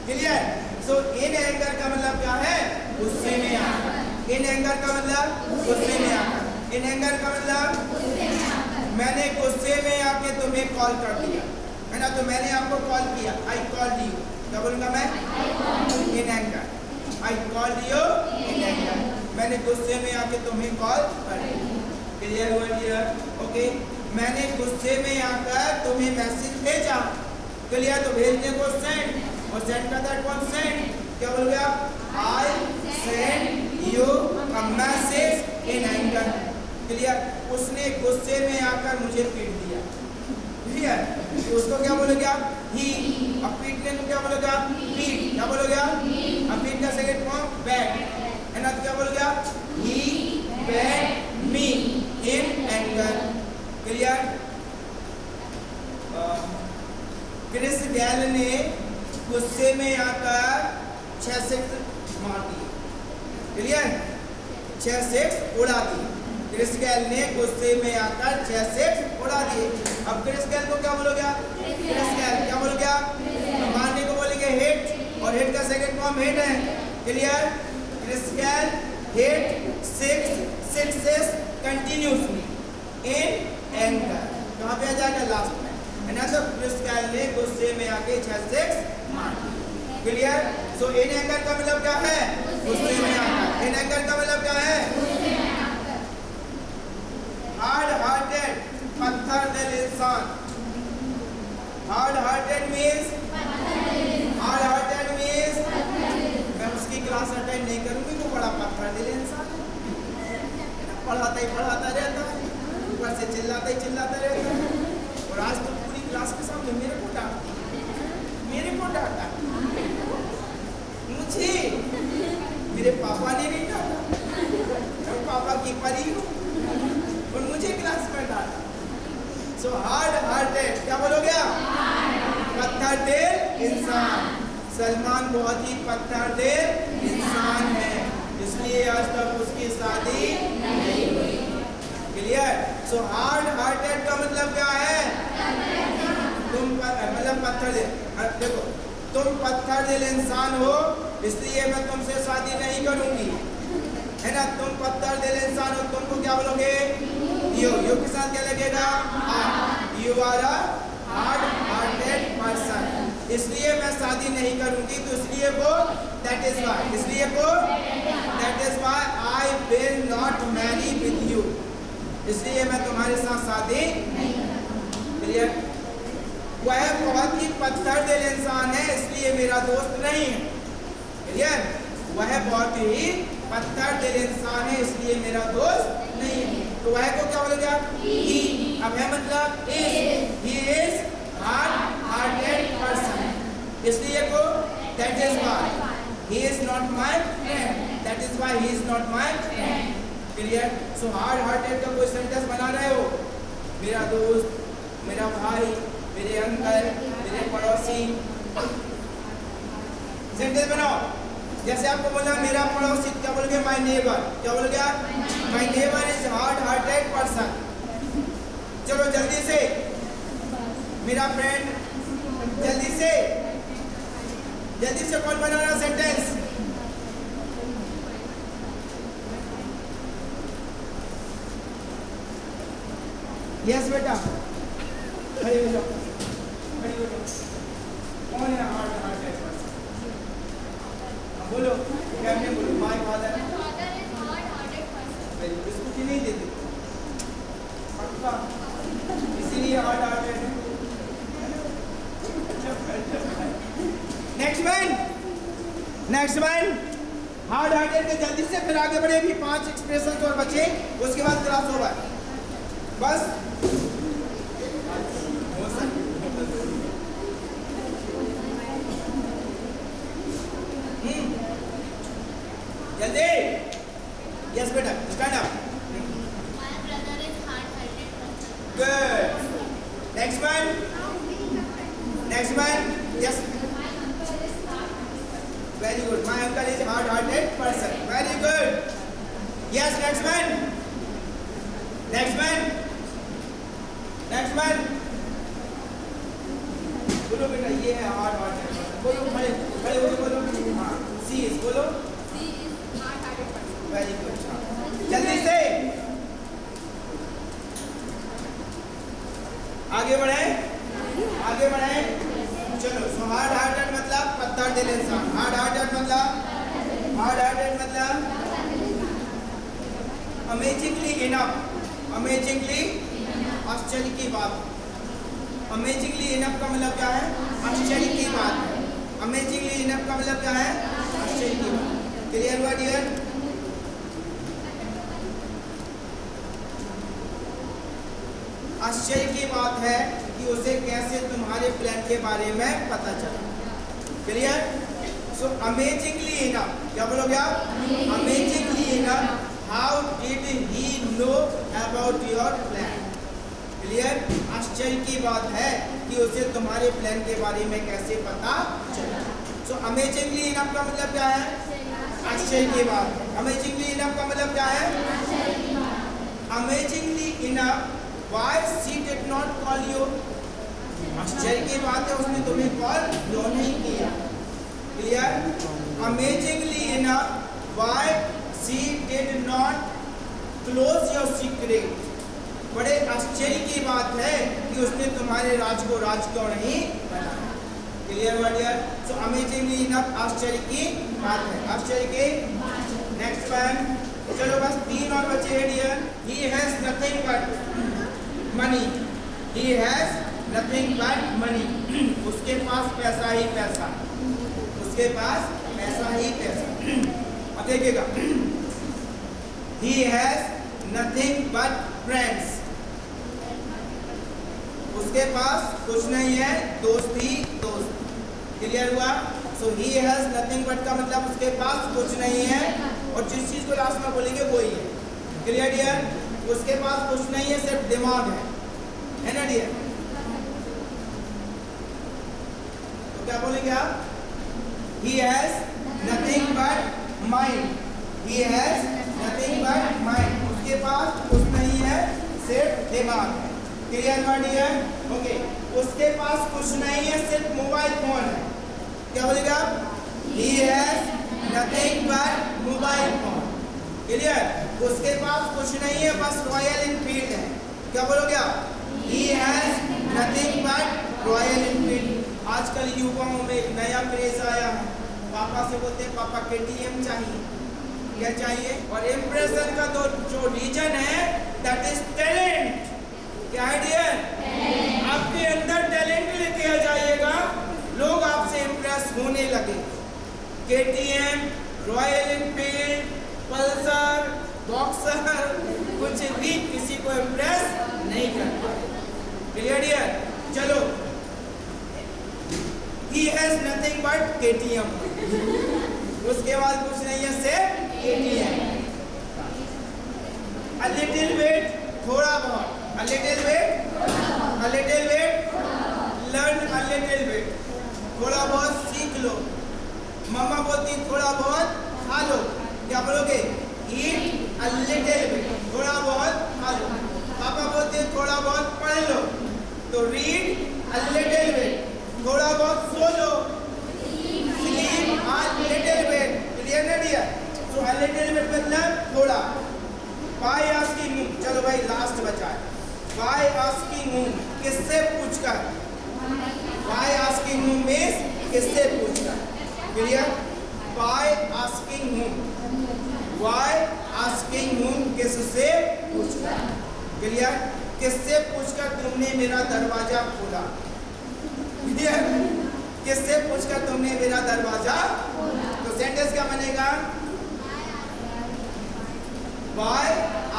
क्लियर। सो इन एंगर का मतलब क्या है? गुस्से में आकर। इन एंगर का मतलब गुस्से में आकर। इन एंगर का मतलब मैंने गुस्से में आके तुम्हें कॉल कर दिया, है ना। तो मैंने आपको कॉल किया, आई कॉल्ड यू। क्या बोलूंगा मैं? In anger, I called you in anger. मैंने गुस्से में आके तुम्हें कॉल कर दिया, क्लियर हुआ डियर? ओके। मैंने गुस्से में आकर तुम्हें मैसेज भेजा, क्लियर। तो भेजने को सेंड, और सेंड का दैट वन सेंड। क्या बोल गया? I send you a message in anger, clear. उसने गुस्से में आकर मुझे पीट दिया, क्लियर। उसको क्या बोलोगे आप? ही। अब पीटने को क्या बोलोगे आप? पीट। क्या बोलोगे आप? अब पीट का सेकंड फॉर्म बैट, है ना। तो क्या बोलोगे आप? He bat me in anger, clear. Chris Gayle ने गुस्से में आकर 6 सिक्स मार दिए, क्लियर। 6 सिक्स उड़ा दिए। क्रिस गैल ने गुस्से में आकर 6 सिक्स उड़ा दिए। अब क्रिस गैल को क्या बोलोगे आप? क्रिस गैल। क्या बोलोगे आप? मारने को बोलेंगे हिट, और हिट का सेकंड फॉर्म हिट है, क्लियर। क्रिस गैल hit 6 sixes continuously in anger. कहाँ पे आ जाएगा? लास्ट में, है ना। तो क्रिस गैल ने गुस्से में आके 6 सिक्स मार दिए, क्लियर। सो इन एंगर का मतलब क्या है? गुस्से में आकर। इन एंगर का मतलब क्या है? हार्ड हार्टेड, पत्थर दिल इंसान। हार्ड हार्टेड मींस मैं उसकी क्लास अटेंड नहीं करूंगी तो बड़ा पत्थर दिल इंसान है, पढ़ाता ही पढ़ाता रहता है, ऊपर से चिल्लाता ही चिल्लाता रहता है। और आज तो पूरी क्लास के सामने मेरे को डांटा, मुझे मेरे पापा ने नहीं डांटा, मैं पापा की परी हूँ और मुझे क्लास में डांटा। सो हार्ड हार्टेड, क्या बोलोगे आप? पत्थर दिल इंसान। सलमान बहुत ही पत्थर दिल इंसान है, इसलिए आज तक उसकी शादी नहीं हुई, क्लियर। सो हार्ड हार्टेड का मतलब क्या है? तुम मतलब पत्थर दिल। देखो तुम पत्थर दिल इंसान हो, इसलिए मैं तुमसे शादी नहीं करूंगी, है ना। तुम पत्थर दिल इंसान हो, तुमको क्या बोलोगे? यू के साथ क्या लगेगा? You are a hard hearted person, इसलिए मैं शादी नहीं करूंगी। तो इसलिए वो that is why I will not marry with you, इसलिए मैं तुम्हारे साथ शादी नहीं करूंगी, क्लियर। वह बहुत ही पत्थर दिल इंसान है, इसलिए मेरा दोस्त नहीं है, क्लियर। वह बहुत ही पत्थर दिल इंसान है, इसलिए मेरा दोस्त नहीं है। तो वह को क्या बोलोगे आप? ही। अब है मतलब he is hard hearted person, इसलिए को that is why he is not my friend, that is why he is not my friend, clear. So hard hearted का कोई सेंटेंस बना रहे हो? मेरा दोस्त, मेरा भाई, मेरे अंकल, मेरे पड़ोसी, सेंटेंस बनाओ। जैसे आपको बोला मेरा पड़ोसी, क्या बोलोगे? My neighbour. क्या बोलोगे आप? My neighbour is hard hearted person. चलो जल्दी से, मेरा फ्रेंड, जल्दी से कौन बना रहा सेंटेंस? यस बेटा, खड़े हो जाओ। कौन है हार्ड हार्टेड पर्सन? बोलो, कैमरे बोलो। My father is hard hearted person. इसको क्यों नहीं देते? पक्का इसीलिए हार्ड हार्टेड है। नेक्स्ट वन हार्ड हार्टेड के जल्दी से, फिर आगे बढ़े। भी 5 एक्सप्रेशन और बचे, उसके बाद क्लास ओवर। बस जल्दी। यस बेटा, stand up. My brother is hard-hearted person. Good. Next one, next one. Yes, My uncle is hard-hearted. Very good. My uncle is hard hearted person. Very good. Yes, next one, next one, next one. बोलो बेटा, ये है hard hearted person. बोलो, खड़े खड़े होके बोलो। हाँ, सी इज बोलो। She is hard-hearted person. Very good. जल्दी से आगे बढ़े, आगे बढ़े। चलो, सो हार्ड हार्टेड मतलब पत्थर दिल इंसान। हार्ड हार्टेड मतलब, हार्ड हार्टेड मतलब अमेजिंगली इनफ। अमेजिंगली आश्चर्य की बात। अमेजिंगली इनफ का मतलब क्या है? आश्चर्य की बात है। अमेजिंगली इनफ का मतलब क्या है? आश्चर्य की बात। क्लियर हुआ डियर? आश्चर्य की बात है कि उसे कैसे तुम्हारे प्लान के बारे में पता चला। क्लियर? सो अमेजिंगली इनफ, क्या बोलोगे आप? Amazingly enough, how did he know about your plan? Clear? आश्चर्य की बात है कि उसे तुम्हारे प्लान के बारे में कैसे पता चला। सो अमेजिंगली इनफ का मतलब क्या है? आश्चर्य की बात है। अमेजिंगली इनफ का मतलब क्या है? Amazingly enough, why she did not call you? आश्चर्य की बात है उसने तुम्हें कॉल क्यों नहीं किया। Clear? Amazingly enough, why she did not close your secret? बड़े आश्चर्य की बात है कि उसने तुम्हारे राज को राज क्यों नहीं बनाया। क्लियर हुआ डियर? सो अमेजिंगली इनफ आश्चर्य की बात है। आश्चर्य की नेक्स्ट वन। चलो बस 3 और बचे हैं dear. He has nothing but money. He has nothing but money. उसके पास पैसा ही पैसा। उसके पास पैसा ही पैसा। अब देखिएगा, ही हैज नथिंग बट फ्रेंड्स। उसके पास कुछ नहीं है, दोस्त ही दोस्त। क्लियर हुआ? सो ही हैज नथिंग बट का मतलब उसके पास कुछ नहीं है, और जिस चीज को लास्ट में बोलेंगे वो ही है। Clear dear? उसके पास कुछ नहीं है, सिर्फ दिमाग है ना डियर? तो क्या बोलेंगे आप? ही has nothing but mind. He has nothing but mind. उसके पास कुछ नहीं है, सिर्फ दिमाग है। क्लियर हुआ डियर? ओके। उसके पास कुछ नहीं है, सिर्फ मोबाइल फोन है। क्या बोलेगा आप? ही has nothing but mobile phone. Clear? उसके पास कुछ नहीं है, बस रॉयल एनफील्ड है। क्या बोलोगे आप? ही has nothing but royal Enfield. आजकल युवाओं में एक नया क्रेज आया है। पापा से बोलते हैं पापा KTM चाहिए। क्या चाहिए? और इम्प्रेशन का तो जो रीजन है दैट इज टैलेंट। क्या है डियर? आपके अंदर टैलेंट लेके आ जाइएगा, लोग आपसे इम्प्रेस होने लगे। KTM, royal Enfield, Pulsar, Boxer, कुछ भी किसी को इम्प्रेस नहीं कर पाए। Clear dear? चलो, he has nothing but KTM। उसके बाद कुछ नहीं है, सिर्फ KTM। A little bit, थोड़ा बहुत। A little bit, a little bit, learn a little bit। थोड़ा बहुत सीख लो। मम्मा बोलती थोड़ा बहुत खा लो। क्या बोलोगे? Eat a little bit, थोड़ा बहुत खा लो। पापा बोलते थोड़ा बहुत पढ़ लो, तो read a little bit, थोड़ा बहुत सो लो। Sleep a little bit। Clear है dear? So a little bit मतलब थोड़ा। Why asking whom? चलो भाई लास्ट बचा है। Why asking whom? किससे पूछकर? Why asking whom means किससे पूछकर? Clear? Why asking whom? Why asking whom? किससे पूछकर? क्लियर? किससे पूछकर तुमने मेरा दरवाजा खोला? क्लियर? किससे पूछकर तुमने मेरा दरवाजा खोला? तो सेंटेंस क्या बनेगा? By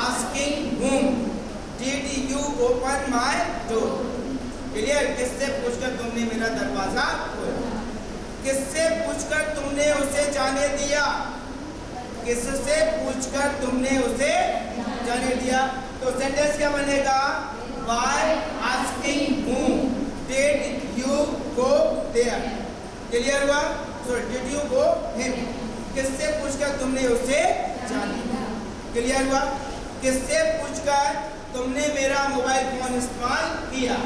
asking whom did open my door? Clear? किससे पूछकर तुमने मेरा दरवाजा खोला? किससे पूछकर तुमने उसे जाने दिया? किससे पूछकर तुमने उसे जाने दिया? तो सेंटेंस क्या बनेगा? By asking whom did you go there? Clear हुआ? So did you go him? किससे पूछकर तुमने उसे जाने दिया? क्लियर हुआ? किससे पूछकर तुमने मेरा मोबाइल फोन इस्तेमाल किया?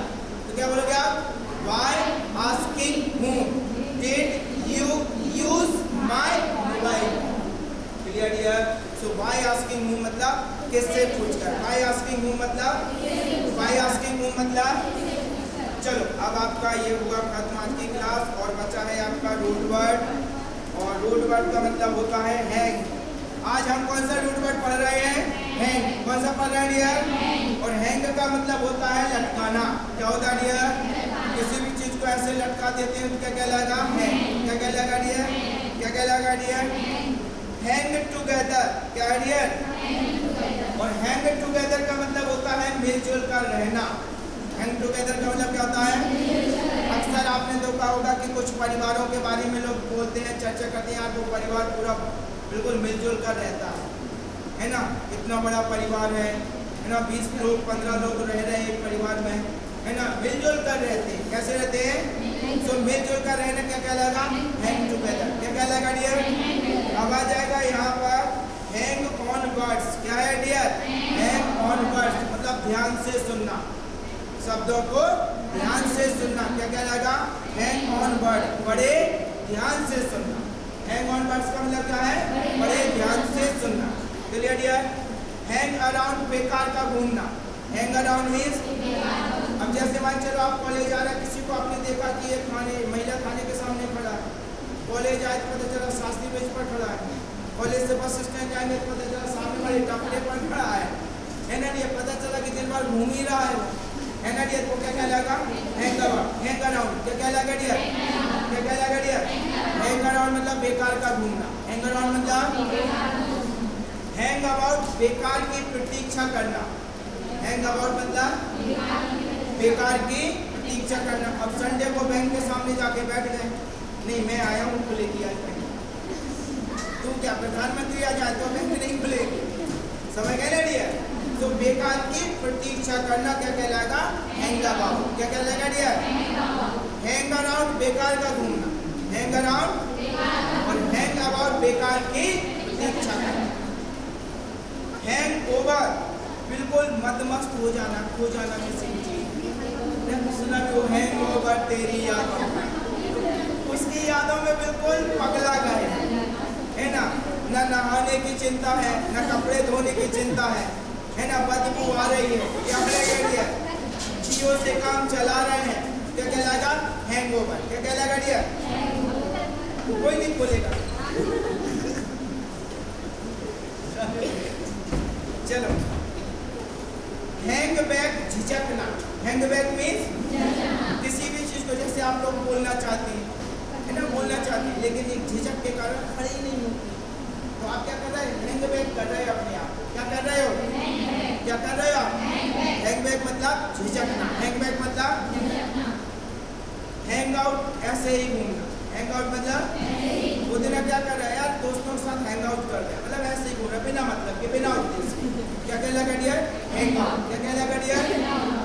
तो क्या बोलोगे आप? By asking whom did you use my mobile? Clear dear? So why asking whom मतलब किससे पूछकर, why asking whom मतलब, why asking whom मतलब। चलो अब आपका ये हुआ खत्म आज की क्लास और बचा है आपका रूट वर्ड, और रूट वर्ड का मतलब होता है हैंग। आज हम कौन सा रूट वर्ड पढ़ रहे हैं? हैंग। कौन सा पढ़ रहे हैं डियर? और हैंग का मतलब होता है लटकाना। क्या होता है डियर? किसी भी चीज को ऐसे लटका देते हैं तो क्या कहलाएगा? हैंग। क्या कहलाएगा डियर? क्या कहलाएगा डियर? Hang together. क्या है डियर? और हैंग टुगेदर का मतलब होता है मिलजुल कर रहना। हैंग टुगेदर का मतलब क्या होता है? अक्सर आपने देखा होगा कि कुछ परिवारों के बारे में लोग बोलते हैं, चर्चा करते हैं, वो परिवार पूरा बिल्कुल मिलजुल कर रहता है ना? इतना बड़ा परिवार है ना? 20 लोग 15 लोग रह रहे हैं एक परिवार में, है ना? मिलजुल कर रहते हैं। कैसे रहते हैं? तो मिलजुल कर रहना क्या कहलाएगा? Hang together. क्या कहलाएगा डियर? अब आ जाएगा यहाँ पर हैंग ऑन वर्ड्स। क्या है डियर? हैंग ऑन वर्ड्स मतलब ध्यान से सुनना, शब्दों को ध्यान से सुनना। क्या कहलाएगा? हैंग ऑन वर्ड, बड़े ध्यान से सुनना। हैंग ऑन वर्ड्स का मतलब क्या है? बड़े ध्यान से सुनना। Clear dear? हैंग अराउंड बेकार का घूमना। हैंग अराउंड मीन्स, अब जैसे मान चलो आप कॉलेज आ रहे हैं, किसी को आपने देखा कि एक महिला खाने के सामने खड़ा है, कॉलेज आए तो पता चला शास्त्री ब्रिज पर खड़ा है, कॉलेज से बस स्टैंड जाएंगे तो पता चला सामने वाले टपले पर खड़ा है ना? ये पता चला कि दिन भर घूम ही रहा है ना डियर? तो क्या कहलाएगा? Hang around. हैंग अराउंड क्या कहलाएगा डियर? क्या कहलाएगा डियर? हैंग अराउंड मतलब बेकार का घूमना। हैंग अराउंड मतलब हैंग अबाउट, बेकार की प्रतीक्षा करना। हैंग अबाउट मतलब बेकार की प्रतीक्षा करना। अब संडे को बैंक के सामने जाके बैठ गए, नहीं मैं आया हूँ खुलेगी आज बैंक। तू क्या प्रधानमंत्री आ जाए तो बैंक नहीं खुलेगी? समझ गए ना डियर? तो बेकार की प्रतीक्षा करना क्या कहलाएगा? Hang about. क्या कहलाएगा डियर? हैंग अराउंड बेकार का घूमना, हैंग अराउंड, और हैंग अबाउट बेकार की प्रतीक्षा करना। हैंग ओवर बिल्कुल मदमस्त हो जाना, खो जाना किसी चीज। सुना भी वो हैंग ओवर तेरी यादों में, उसकी यादों में बिल्कुल पगला गए, है ना? न नहाने की चिंता है, न कपड़े धोने की चिंता है ना? बदबू आ रही है, क्या करेगा? जियो से काम चला रहे हैं, क्या कहलाएगा? Hang over. क्या कहलाएगा डियर? कोई नहीं खोलेगा। चलो हैंग बैक, झिझकना। हैंग बैक मीन्स किसी भी चीज को, जैसे आप लोग बोलना चाहते हैं, है ना? बोलना चाहते हैं लेकिन एक झिझक के कारण खड़ी ही नहीं होती, तो आप क्या कर रहे हैं? हैंग बैक कर रहे हो अपने आप। क्या कर रहे हो? क्या कर रहे हो आप? हैंग बैक मतलब झिझकना। हैंग बैक मतलब हैंग आउट, ऐसे ही घूमना। हैंग आउट मतलब वो दिन क्या कर रहा है यार? दोस्तों के साथ हैंग आउट कर रहे हैं, मतलब ऐसे ही घूम रहा है बिना मतलब के, बिना उद्देश्य। क्या कहलाएगा डियर? Hang out. क्या कहलाएगा डियर?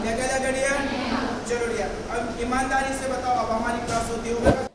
क्या कहलाएगा डियर? चलो डियर अब ईमानदारी से बताओ, अब हमारी क्लास होती होगी